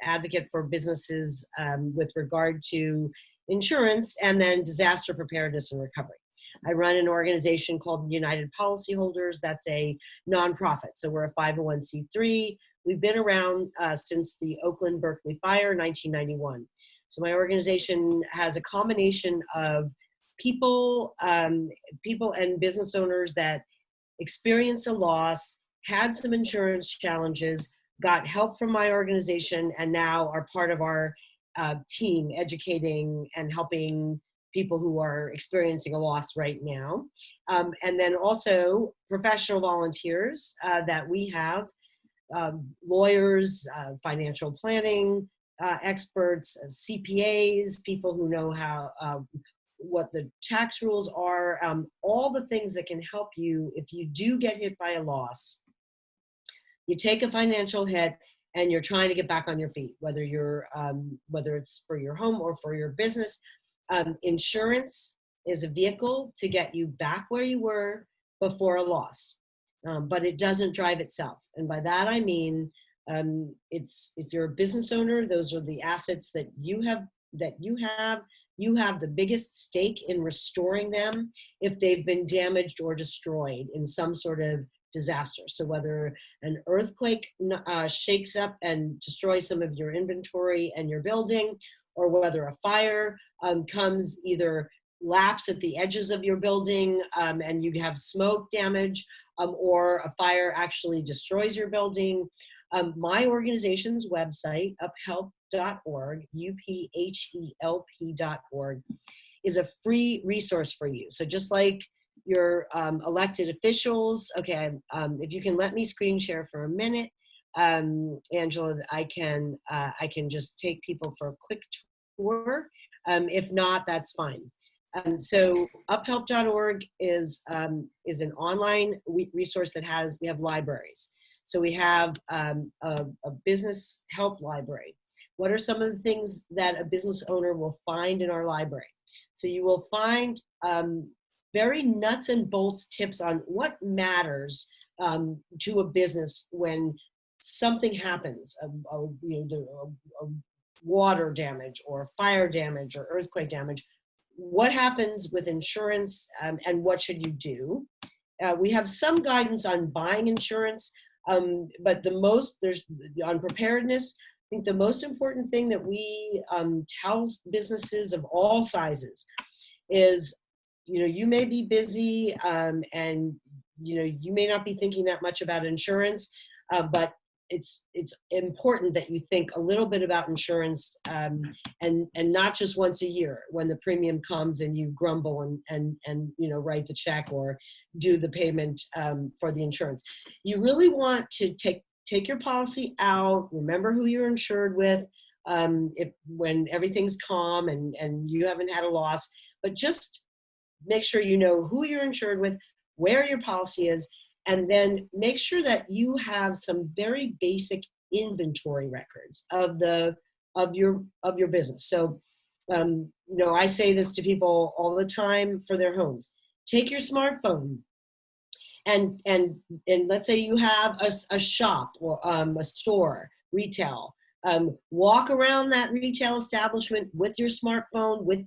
advocate for businesses with regard to insurance and then disaster preparedness and recovery. I run an organization called United Policyholders. That's a nonprofit. So we're a 501c3. We've been around since the Oakland Berkeley fire in 1991. So my organization has a combination of people and business owners that experienced a loss, had some insurance challenges, got help from my organization, and now are part of our team educating and helping people who are experiencing a loss right now. And then also professional volunteers that we have, lawyers, financial planning experts, CPAs, people who know how what the tax rules are, all the things that can help you if you do get hit by a loss. You take a financial hit and you're trying to get back on your feet, whether it's for your home or for your business. Insurance is a vehicle to get you back where you were before a loss, but it doesn't drive itself. And by that I mean, if you're a business owner, those are the assets that you have. You have the biggest stake in restoring them if they've been damaged or destroyed in some sort of disaster. So whether an earthquake shakes up and destroys some of your inventory and your building, or whether a fire comes, either laps at the edges of your building and you have smoke damage, or a fire actually destroys your building. My organization's website, uphelp.org, uphelp.org, is a free resource for you. So just like your elected officials, okay, if you can let me screen share for a minute, Angela, I can just take people for a quick tour. If not, that's fine. So uphelp.org is an online resource that we have libraries. So we have a business help library. What are some of the things that a business owner will find in our library? So you will find very nuts and bolts tips on what matters to a business when something happens, water damage or fire damage or earthquake damage. What happens with insurance and what should you do? We have some guidance on buying insurance, but on preparedness, I think the most important thing that we tell businesses of all sizes is, you may be busy and you may not be thinking that much about insurance, but it's important that you think a little bit about insurance and not just once a year when the premium comes and you grumble and write the check or do the payment for the insurance. You really want to take your policy out, remember who you're insured with when everything's calm and you haven't had a loss, but just make sure you know who you're insured with, where your policy is, and then make sure that you have some very basic inventory records of your business. So, I say this to people all the time for their homes. Take your smartphone and let's say you have a shop or a store, retail. Walk around that retail establishment with your smartphone, with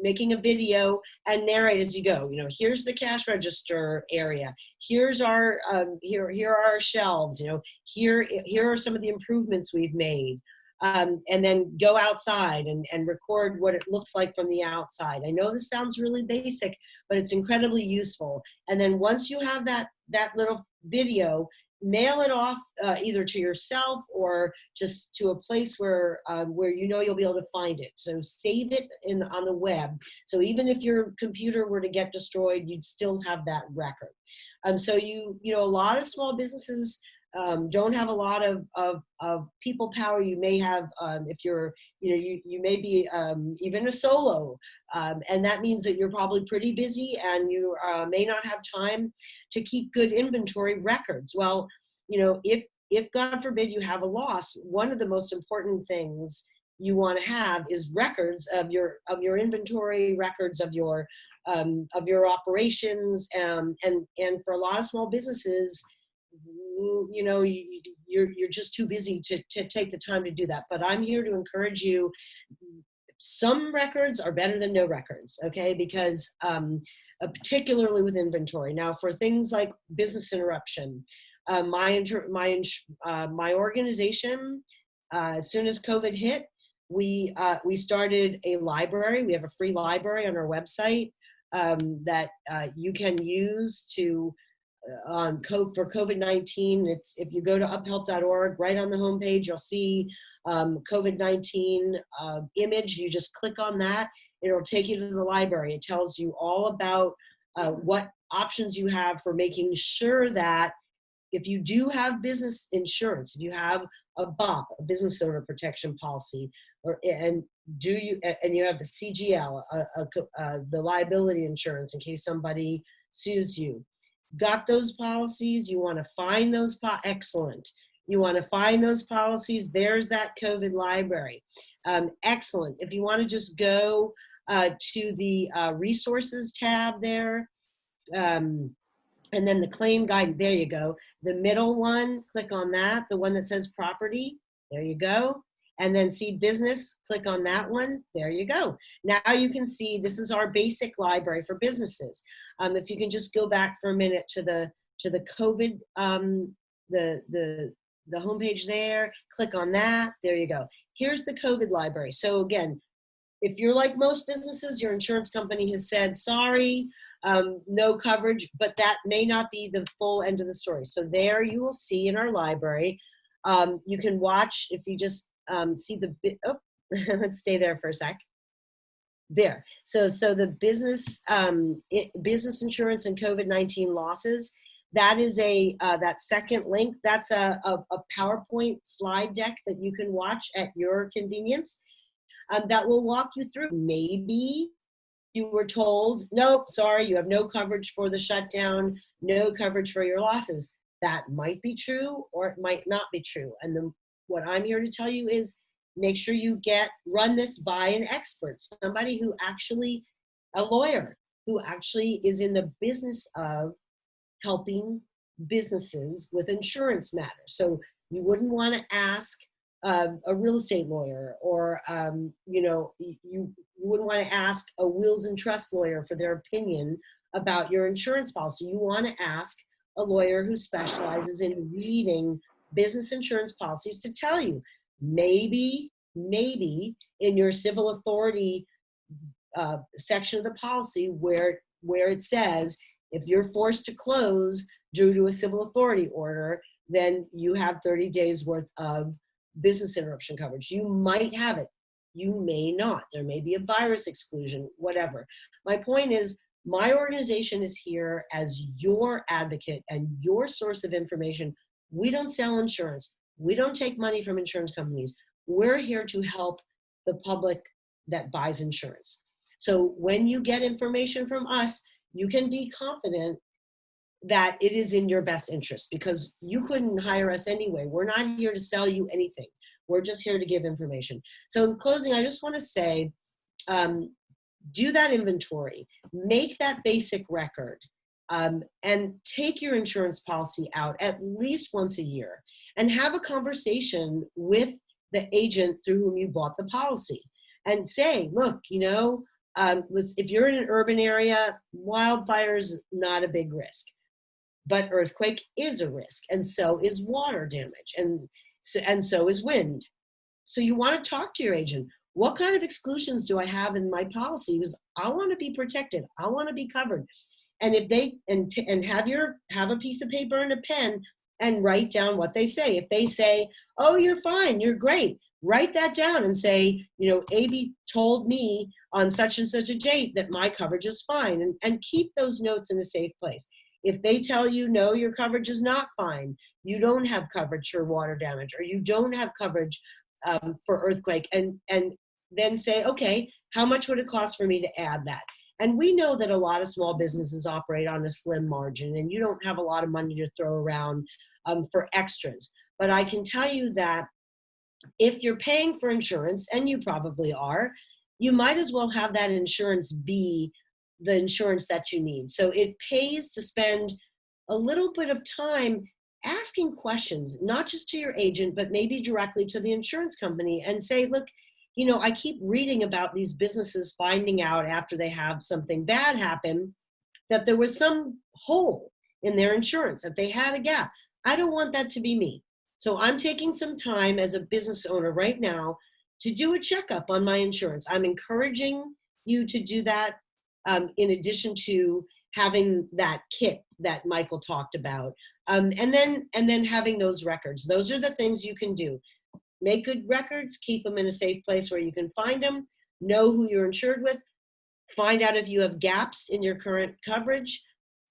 making a video and narrate as you go. Here's the cash register area. Here's our here are our shelves. Here are some of the improvements we've made. And then go outside and record what it looks like from the outside. I know this sounds really basic, but it's incredibly useful. And then once you have that little video, mail it off either to yourself or just to a place where you'll be able to find it. So save it on the web. So even if your computer were to get destroyed, you'd still have that record. So a lot of small businesses don't have a lot of people power. You may have, if you're, you may be even a solo, and that means that you're probably pretty busy and you may not have time to keep good inventory records. Well, if God forbid you have a loss, one of the most important things you want to have is records of your inventory, records of your operations, and for a lot of small businesses, you're just too busy to take the time to do that. But I'm here to encourage you. Some records are better than no records, okay? Because particularly with inventory. Now, for things like business interruption, my organization, as soon as COVID hit, We started a library. We have a free library on our website that you can use to on code for COVID-19. It's, if you go to uphelp.org, right on the homepage, you'll see COVID-19 image. You just click on that. It'll take you to the library. It tells you all about what options you have for making sure that if you do have business insurance, if you have a BOP, a business owner protection policy, and you have the CGL, the liability insurance in case somebody sues you. Got those policies? You want to find those? Excellent. You want to find those policies? There's that COVID library. Excellent. If you want to just go to the resources tab there, and then the claim guide, there you go. The middle one, click on that. The one that says property, there you go. And then see business, click on that one, there you go. Now you can see this is our basic library for businesses. If you can just go back for a minute to the COVID, the homepage there, click on that, there you go. Here's the COVID library. So again, if you're like most businesses, your insurance company has said, sorry, no coverage, but that may not be the full end of the story. So there you will see in our library, you can watch, if you just see the, let's stay there for a sec. There, so the business, business insurance and COVID-19 losses, that is that second link, that's a PowerPoint slide deck that you can watch at your convenience. That will walk you through. Maybe you were told, nope, sorry, you have no coverage for the shutdown, no coverage for your losses. That might be true or it might not be true. And what I'm here to tell you is make sure you run this by an expert, somebody who actually, a lawyer, who actually is in the business of helping businesses with insurance matters. So you wouldn't want to ask a real estate lawyer, or you wouldn't want to ask a wills and trust lawyer for their opinion about your insurance policy. You want to ask a lawyer who specializes in reading business insurance policies to tell you. Maybe in your civil authority section of the policy where it says if you're forced to close due to a civil authority order, then you have 30 days worth of business interruption coverage. You might have it. You may not. There may be a virus exclusion, whatever. My point is, my organization is here as your advocate and your source of information. We don't sell insurance. We don't take money from insurance companies. We're here to help the public that buys insurance. So when you get information from us, you can be confident that it is in your best interest, because you couldn't hire us anyway. We're not here to sell you anything. We're just here to give information. So in closing, I just want to say, do that inventory, make that basic record, and take your insurance policy out at least once a year and have a conversation with the agent through whom you bought the policy and say, look, if you're in an urban area, wildfire is not a big risk. But earthquake is a risk, and so is water damage, and so is wind. So you want to talk to your agent. What kind of exclusions do I have in my policy? Because I want to be protected. I want to be covered. And if they have a piece of paper and a pen and write down what they say. If they say, "Oh, you're fine, you're great," write that down and say, AB told me on such and such a date that my coverage is fine, and keep those notes in a safe place. If they tell you, no, your coverage is not fine, you don't have coverage for water damage, or you don't have coverage for earthquake, and then say, okay, how much would it cost for me to add that? And we know that a lot of small businesses operate on a slim margin, and you don't have a lot of money to throw around for extras. But I can tell you that if you're paying for insurance, and you probably are, you might as well have that insurance be the insurance that you need. So it pays to spend a little bit of time asking questions, not just to your agent, but maybe directly to the insurance company, and say, look, I keep reading about these businesses finding out after they have something bad happen that there was some hole in their insurance, that they had a gap. I don't want that to be me. So I'm taking some time as a business owner right now to do a checkup on my insurance. I'm encouraging you to do that in addition to having that kit that Michael talked about. And then having those records. Those are the things you can do. Make good records, keep them in a safe place where you can find them, know who you're insured with, find out if you have gaps in your current coverage,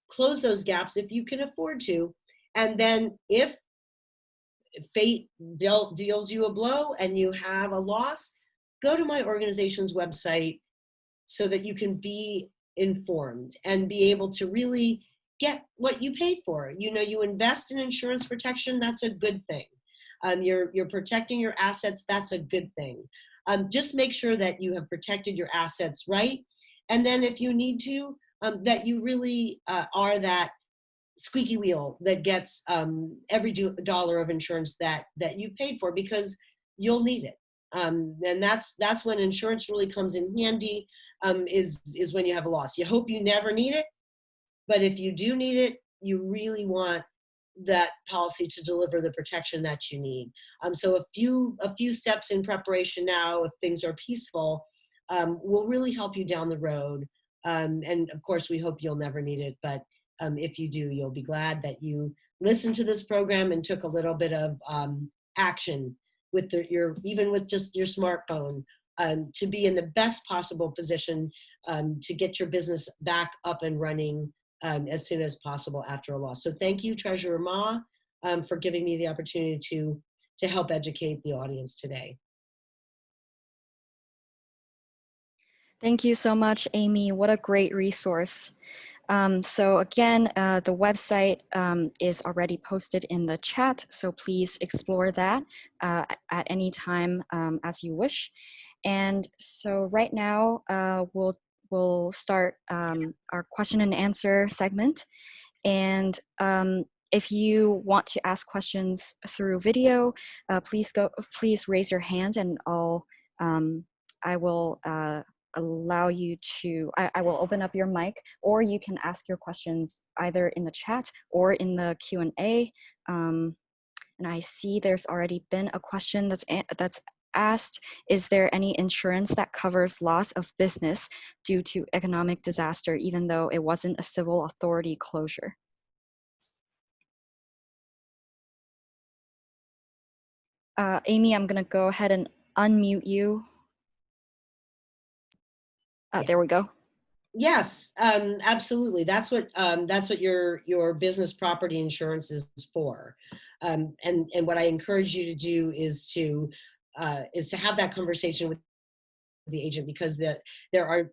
close those gaps if you can afford to. And then if fate deals you a blow and you have a loss, go to my organization's website so that you can be informed and be able to really get what you paid for. You know, you invest in insurance protection, that's a good thing. You're protecting your assets, that's a good thing. Just make sure that you have protected your assets right. And then if you need to, that you really are that squeaky wheel that gets every dollar of insurance that you've paid for, because you'll need it. And that's when insurance really comes in handy, is when you have a loss. You hope you never need it, but if you do need it, you really want that policy to deliver the protection that you need. So a few steps in preparation now, if things are peaceful, will really help you down the road. And of course, we hope you'll never need it, but if you do, you'll be glad that you listened to this program and took a little bit of action with even with just your smartphone, to be in the best possible position to get your business back up and running as soon as possible after a loss. So thank you, Treasurer Ma, for giving me the opportunity to help educate the audience today. Thank you so much, Amy. What a great resource. So again, the website is already posted in the chat, so please explore that at any time as you wish. And so right now, we'll start our question and answer segment. And if you want to ask questions through video, please raise your hand, and I will allow you to, I will open up your mic, or you can ask your questions either in the chat or in the Q&A. And I see there's already been a question that's asked: is there any insurance that covers loss of business due to economic disaster, even though it wasn't a civil authority closure? Amy, I'm gonna go ahead and unmute you. Yes. There we go. Yes, absolutely. That's what your business property insurance is for. And what I encourage you to do is to have that conversation with the agent, because there are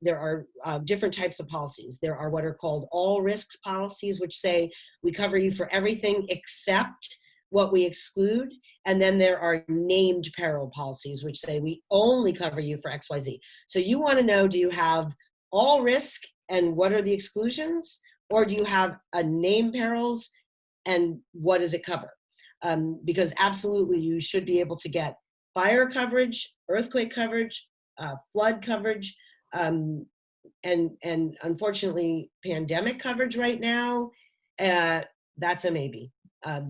different types of policies. There are what are called all risks policies, which say we cover you for everything except what we exclude. And then there are named peril policies, which say we only cover you for XYZ. So you want to know, do you have all risk and what are the exclusions, or do you have a named perils and what does it cover? Because absolutely you should be able to get fire coverage, earthquake coverage, flood coverage, and unfortunately pandemic coverage right now. That's a maybe.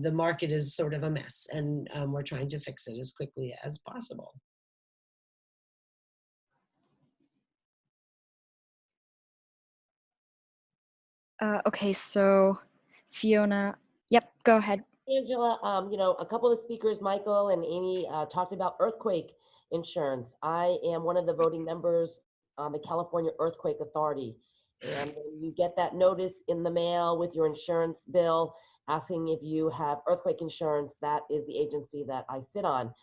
The market is sort of a mess, and we're trying to fix it as quickly as possible. Okay, so Fiona, yep, go ahead. Angela, a couple of speakers, Michael and Amy, talked about earthquake insurance. I am one of the voting members on the California Earthquake Authority. And when you get that notice in the mail with your insurance bill asking if you have earthquake insurance, that is the agency that I sit on.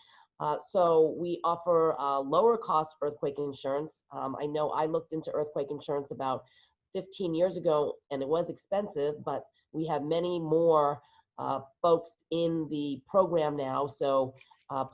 So we offer lower cost earthquake insurance. I know I looked into earthquake insurance about 15 years ago, and it was expensive, but we have many more folks in the program now. So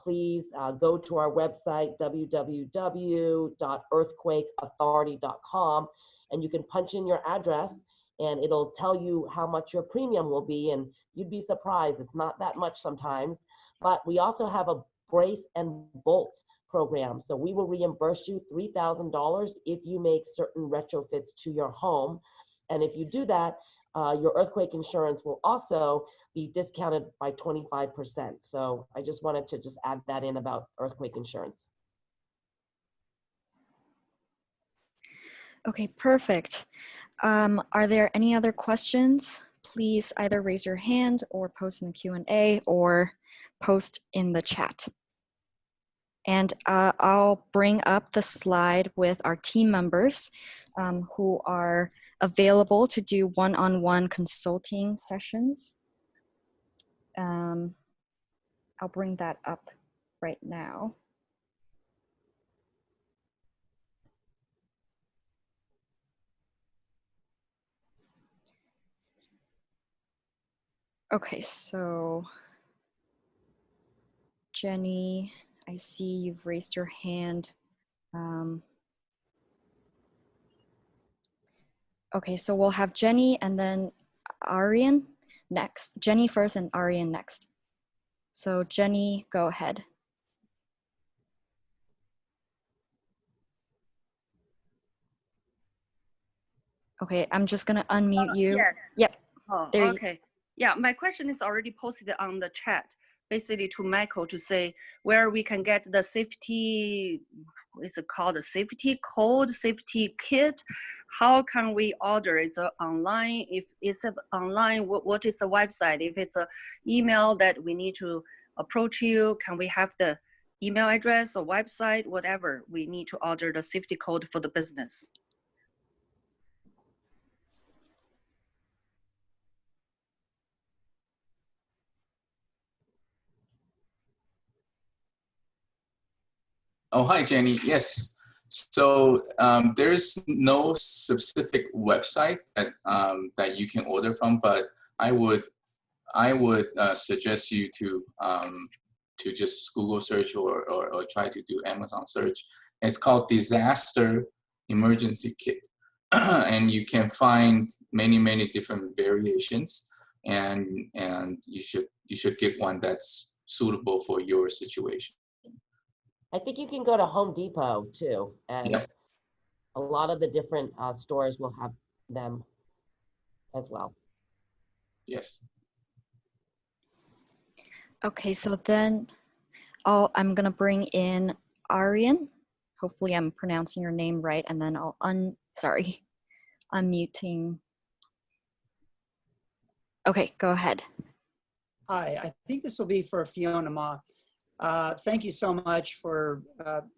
please go to our website, www.earthquakeauthority.com, and you can punch in your address and it'll tell you how much your premium will be, and you'd be surprised. It's not that much sometimes. But we also have a brace and bolt program. So we will reimburse you $3,000 if you make certain retrofits to your home. And if you do that, your earthquake insurance will also be discounted by 25%. So I just wanted to add that in about earthquake insurance. Okay, perfect. Are there any other questions? Please either raise your hand or post in the Q&A or post in the chat. And I'll bring up the slide with our team members who are available to do one-on-one consulting sessions. I'll bring that up right now. Okay, so Jenny, I see you've raised your hand. Okay, so we'll have Jenny and then Arian next. Jenny first and Arian next. So Jenny, go ahead. Okay, I'm just gonna unmute you. Yes. Yep. Oh, There okay. Yeah, my question is already posted on the chat, basically to Michael to say where we can get the safety, is it called the safety code, safety kit? How can we order? Is it online? If it's online, what is the website? If it's an email that we need to approach you, can we have the email address or website, whatever we need to order the safety code for the business? Oh, hi, Jenny. Yes. So there's no specific website that that you can order from, but I would suggest you to just Google search or try to do Amazon search. It's called Disaster Emergency Kit, and you can find many different variations, and you should get one that's suitable for your situation. I think you can go to Home Depot too, and Yep. a lot of the different stores will have them as well. Yes. Okay, so then I'm gonna bring in Arian. Hopefully I'm pronouncing your name right, and then I'll unmuting. Okay, go ahead. Hi, I think this will be for Fiona Ma. Thank you so much for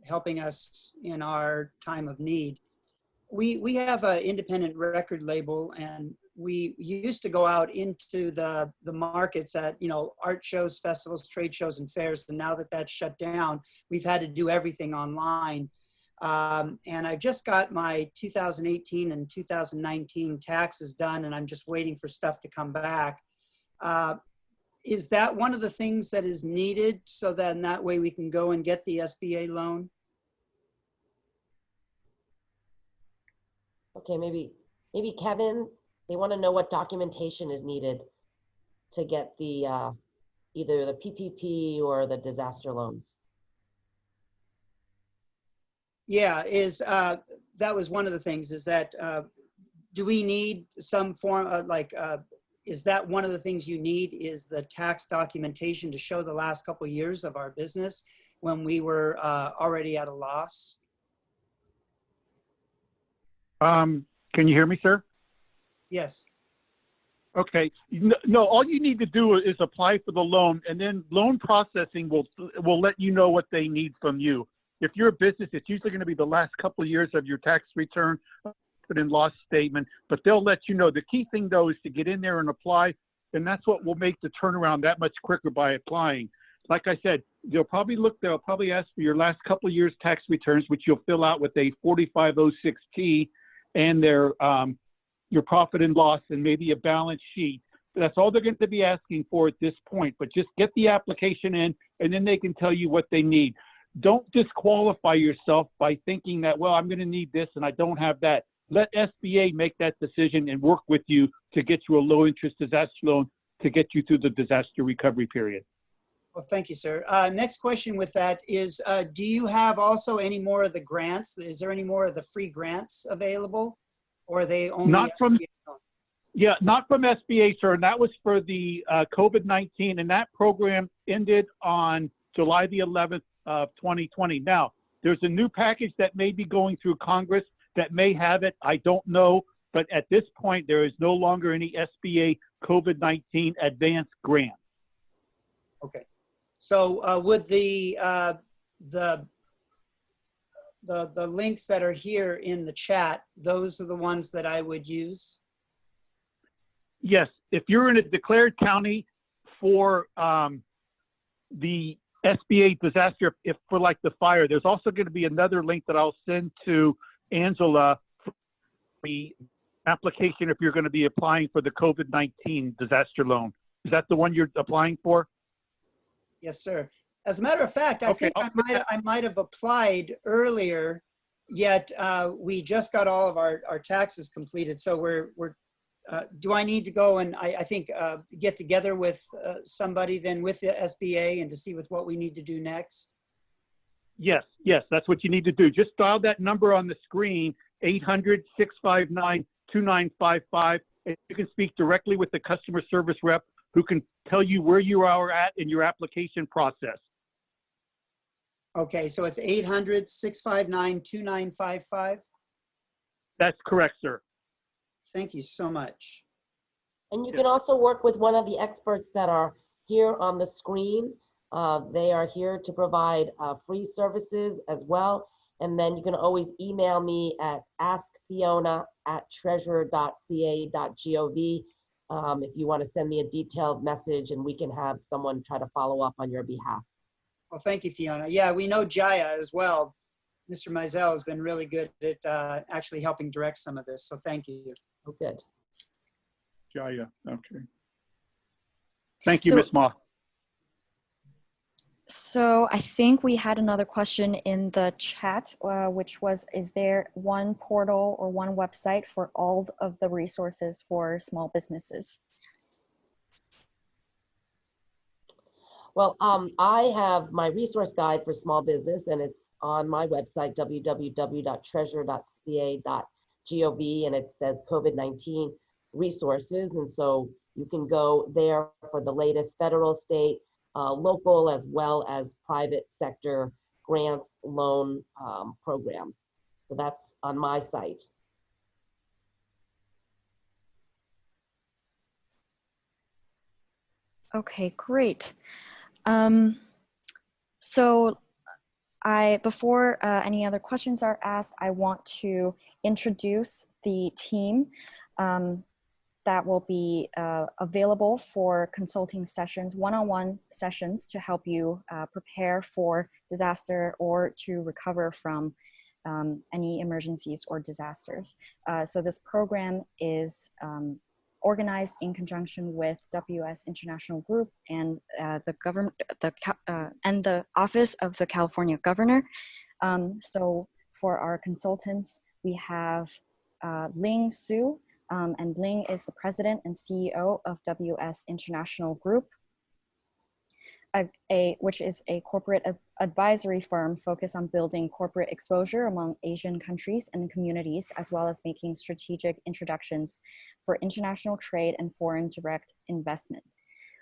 helping us in our time of need. We have an independent record label, and we used to go out into the markets at, art shows, festivals, trade shows, and fairs. And now that that's shut down, we've had to do everything online. And I've just got my 2018 and 2019 taxes done, and I'm just waiting for stuff to come back. Is that one of the things that is needed so that in that way we can go and get the SBA loan? Okay, maybe Kevin, they want to know what documentation is needed to get the either the PPP or the disaster loans. Yeah, that was one of the things, is that do we need some form of is that one of the things you need, is the tax documentation to show the last couple of years of our business when we were already at a loss? Can you hear me, sir? Yes. Okay. No, all you need to do is apply for the loan, and then loan processing will let you know what they need from you. If you're a business, it's usually going to be the last couple of years of your tax return, profit and loss statement, but they'll let you know. The key thing, though, is to get in there and apply, and that's what will make the turnaround that much quicker by applying. Like I said, they'll probably ask for your last couple of years' tax returns, which you'll fill out with a 4506T and their your profit and loss and maybe a balance sheet. That's all they're going to be asking for at this point, but just get the application in, and then they can tell you what they need. Don't disqualify yourself by thinking that, well, I'm going to need this and I don't have that. Let SBA make that decision and work with you to get you a low-interest disaster loan to get you through the disaster recovery period. Well, thank you, sir. Next question with that is, do you have also any more of the grants? Is there any more of the free grants available, or are they only? Not from SBA, sir. And that was for the COVID-19, and that program ended on July the 11th of 2020. Now, there's a new package that may be going through Congress that may have it. I don't know. But at this point, there is no longer any SBA COVID-19 advance grant. Okay. So would the links that are here in the chat, those are the ones that I would use? Yes, if you're in a declared county for the SBA disaster, if for like the fire, there's also going to be another link that I'll send to Angela for the application if you're going to be applying for the COVID-19 disaster loan. Is that the one you're applying for? Yes, sir. As a matter of fact, I think I might have applied earlier, yet we just got all of our taxes completed. So do I need to go and I think get together with somebody then with the SBA and to see with what we need to do next? Yes, that's what you need to do. Just dial that number on the screen, 800-659-2955, and you can speak directly with the customer service rep who can tell you where you are at in your application process. Okay, so it's 800-659-2955? That's correct, sir. Thank you so much. And you can also work with one of the experts that are here on the screen. They are here to provide free services as well. And then you can always email me at askfiona@treasurer.ca.gov if you want to send me a detailed message, and we can have someone try to follow up on your behalf. Well, thank you, Fiona. Yeah, we know Jaya as well. Mr. Mizell has been really good at actually helping direct some of this, so thank you. Oh, good. Jaya, okay. Thank you, Ms. Ma. So I think we had another question in the chat, which was, is there one portal or one website for all of the resources for small businesses? Well, I have my resource guide for small business, and it's on my website, www.treasurer.ca.gov, and it says COVID-19 resources. And so you can go there for the latest federal, state, local, as well as private sector grants, loan programs. So that's on my site. Okay, great. So before any other questions are asked, I want to introduce the team that will be available for consulting sessions, one-on-one sessions to help you prepare for disaster or to recover from any emergencies or disasters. So this program is organized in conjunction with WS International Group and the Office of the California Governor. So for our consultants, we have Ling Su, and Ling is the president and CEO of WS International Group, which is a corporate advisory firm focused on building corporate exposure among Asian countries and communities, as well as making strategic introductions for international trade and foreign direct investment.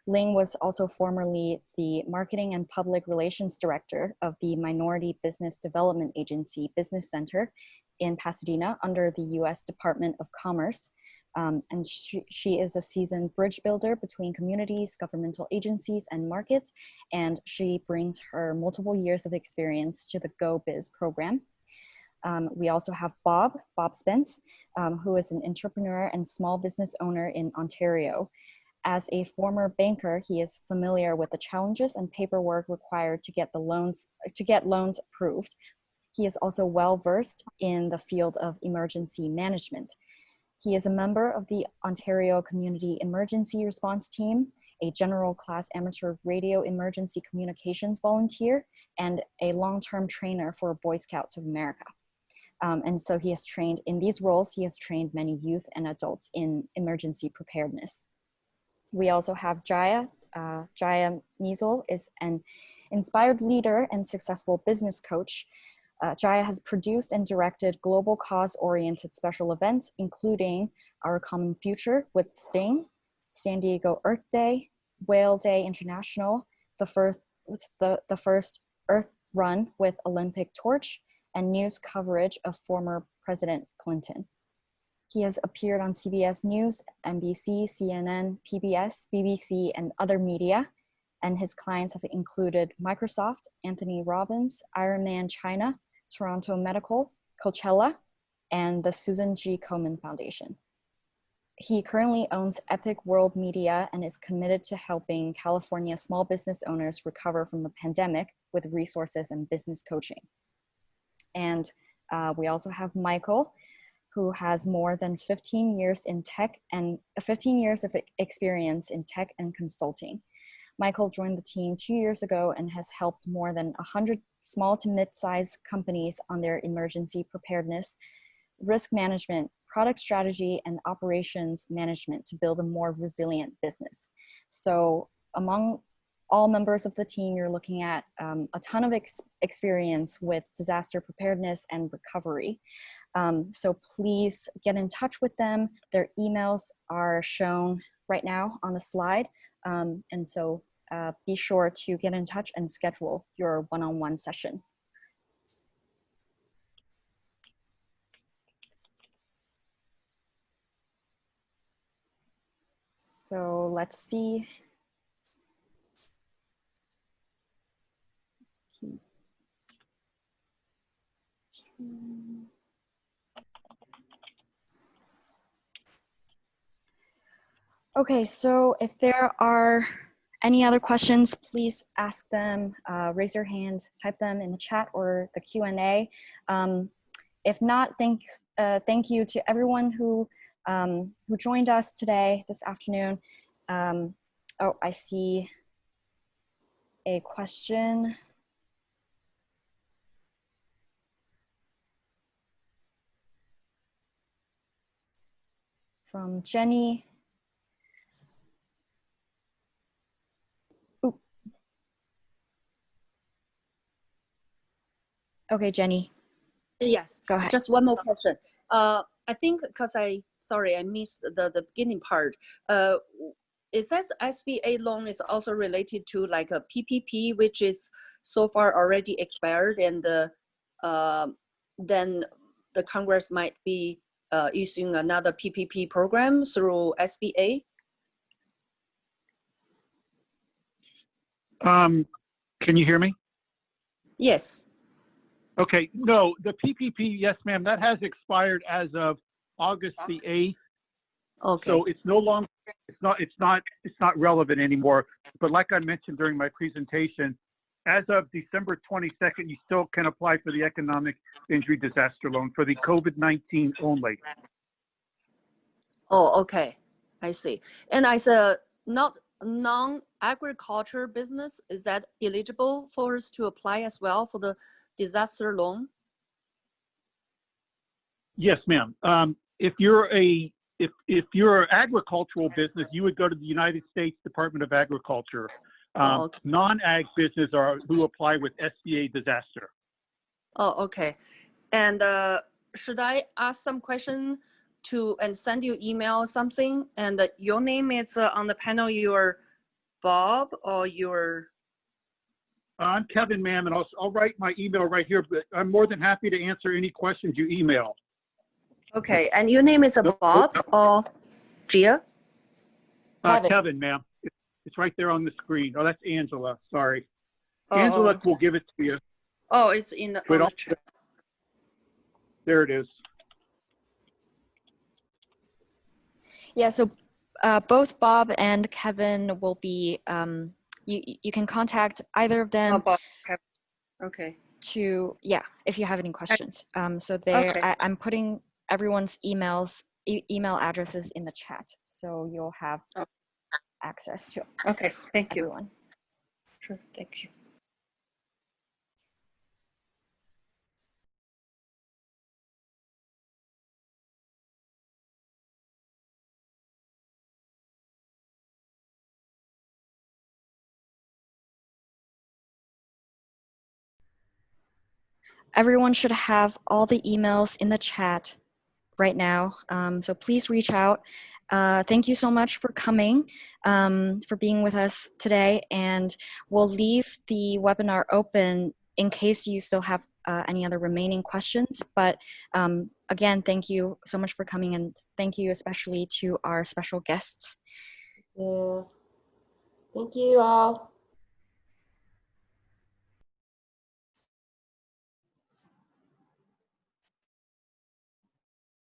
Ling was also formerly the Marketing and Public Relations Director of the Minority Business Development Agency Business Center in Pasadena under the U.S. Department of Commerce. And she is a seasoned bridge builder between communities, governmental agencies, and markets, and she brings her multiple years of experience to the Go Biz program. We also have Bob Spence, who is an entrepreneur and small business owner in Ontario. As a former banker, he is familiar with the challenges and paperwork required to get loans approved. He is also well-versed in the field of emergency management. He is a member of the Ontario Community Emergency Response Team, a general class amateur radio emergency communications volunteer, and a long-term trainer for Boy Scouts of America. And so he has trained in these roles, he has trained many youth and adults in emergency preparedness. We also have Jaya. Jaya Measle is an inspired leader and successful business coach. Jaya has produced and directed global cause-oriented special events, including Our Common Future with Sting, San Diego Earth Day, Whale Day International, the first Earth Run with Olympic Torch, and news coverage of former President Clinton. He has appeared on CBS News, NBC, CNN, PBS, BBC, and other media, and his clients have included Microsoft, Anthony Robbins, Ironman China, Toronto Medical, Coachella, and the Susan G. Komen Foundation. He currently owns Epic World Media and is committed to helping California small business owners recover from the pandemic with resources and business coaching. And we also have Michael, who has more than 15 years in tech and 15 years of experience in tech and consulting. Michael joined the team 2 years ago and has helped more than 100 small to mid-sized companies on their emergency preparedness, risk management, product strategy, and operations management to build a more resilient business. So among all members of the team, you're looking at a ton of experience with disaster preparedness and recovery. So please get in touch with them. Their emails are shown right now on the slide. And so be sure to get in touch and schedule your one-on-one session. So let's see. Okay, so if there are any other questions, please ask them, raise your hand, type them in the chat or the Q&A. If not, thank you to everyone who joined us today, this afternoon. Oh, I see a question. From Jenny. Oop. Okay, Jenny. Yes. Go ahead. Just one more question. I think because I missed the beginning part. It says SBA loan is also related to like a PPP, which is so far already expired, and then the Congress might be issuing another PPP program through SBA. Can you hear me? Yes. Okay, no, the PPP, yes, ma'am, that has expired as of August the 8th. Okay. So it's no longer, it's not relevant anymore. But like I mentioned during my presentation, as of December 22nd, you still can apply for the economic injury disaster loan for the COVID-19 only. Oh, okay. I see. And as a non-agriculture business, is that eligible for us to apply as well for the disaster loan? Yes, ma'am. If you're an agricultural business, you would go to the United States Department of Agriculture. Okay. Non-ag business are who apply with SBA disaster. Oh, okay. And should I ask some question and send you email or something? And your name is on the panel. You're Bob or you're? I'm Kevin, ma'am, and I'll write my email right here. But I'm more than happy to answer any questions you email. Okay, and your name is Bob or Gia? Kevin, ma'am. It's right there on the screen. Oh, that's Angela. Sorry. Oh, Angela will give it to you. Oh, it's in the chat. There it is. Yeah, so both Bob and Kevin will be, you can contact either of them. Oh, Bob. Okay. If you have any questions. So there, Okay. I'm putting everyone's email addresses in the chat, so you'll have access to Thank you. everyone. Sure, thank you. Everyone should have all the emails in the chat right now, so please reach out. Thank you so much for coming, for being with us today, and we'll leave the webinar open in case you still have any other remaining questions. But again, thank you so much for coming, and thank you especially to our special guests. Yeah. Thank you all.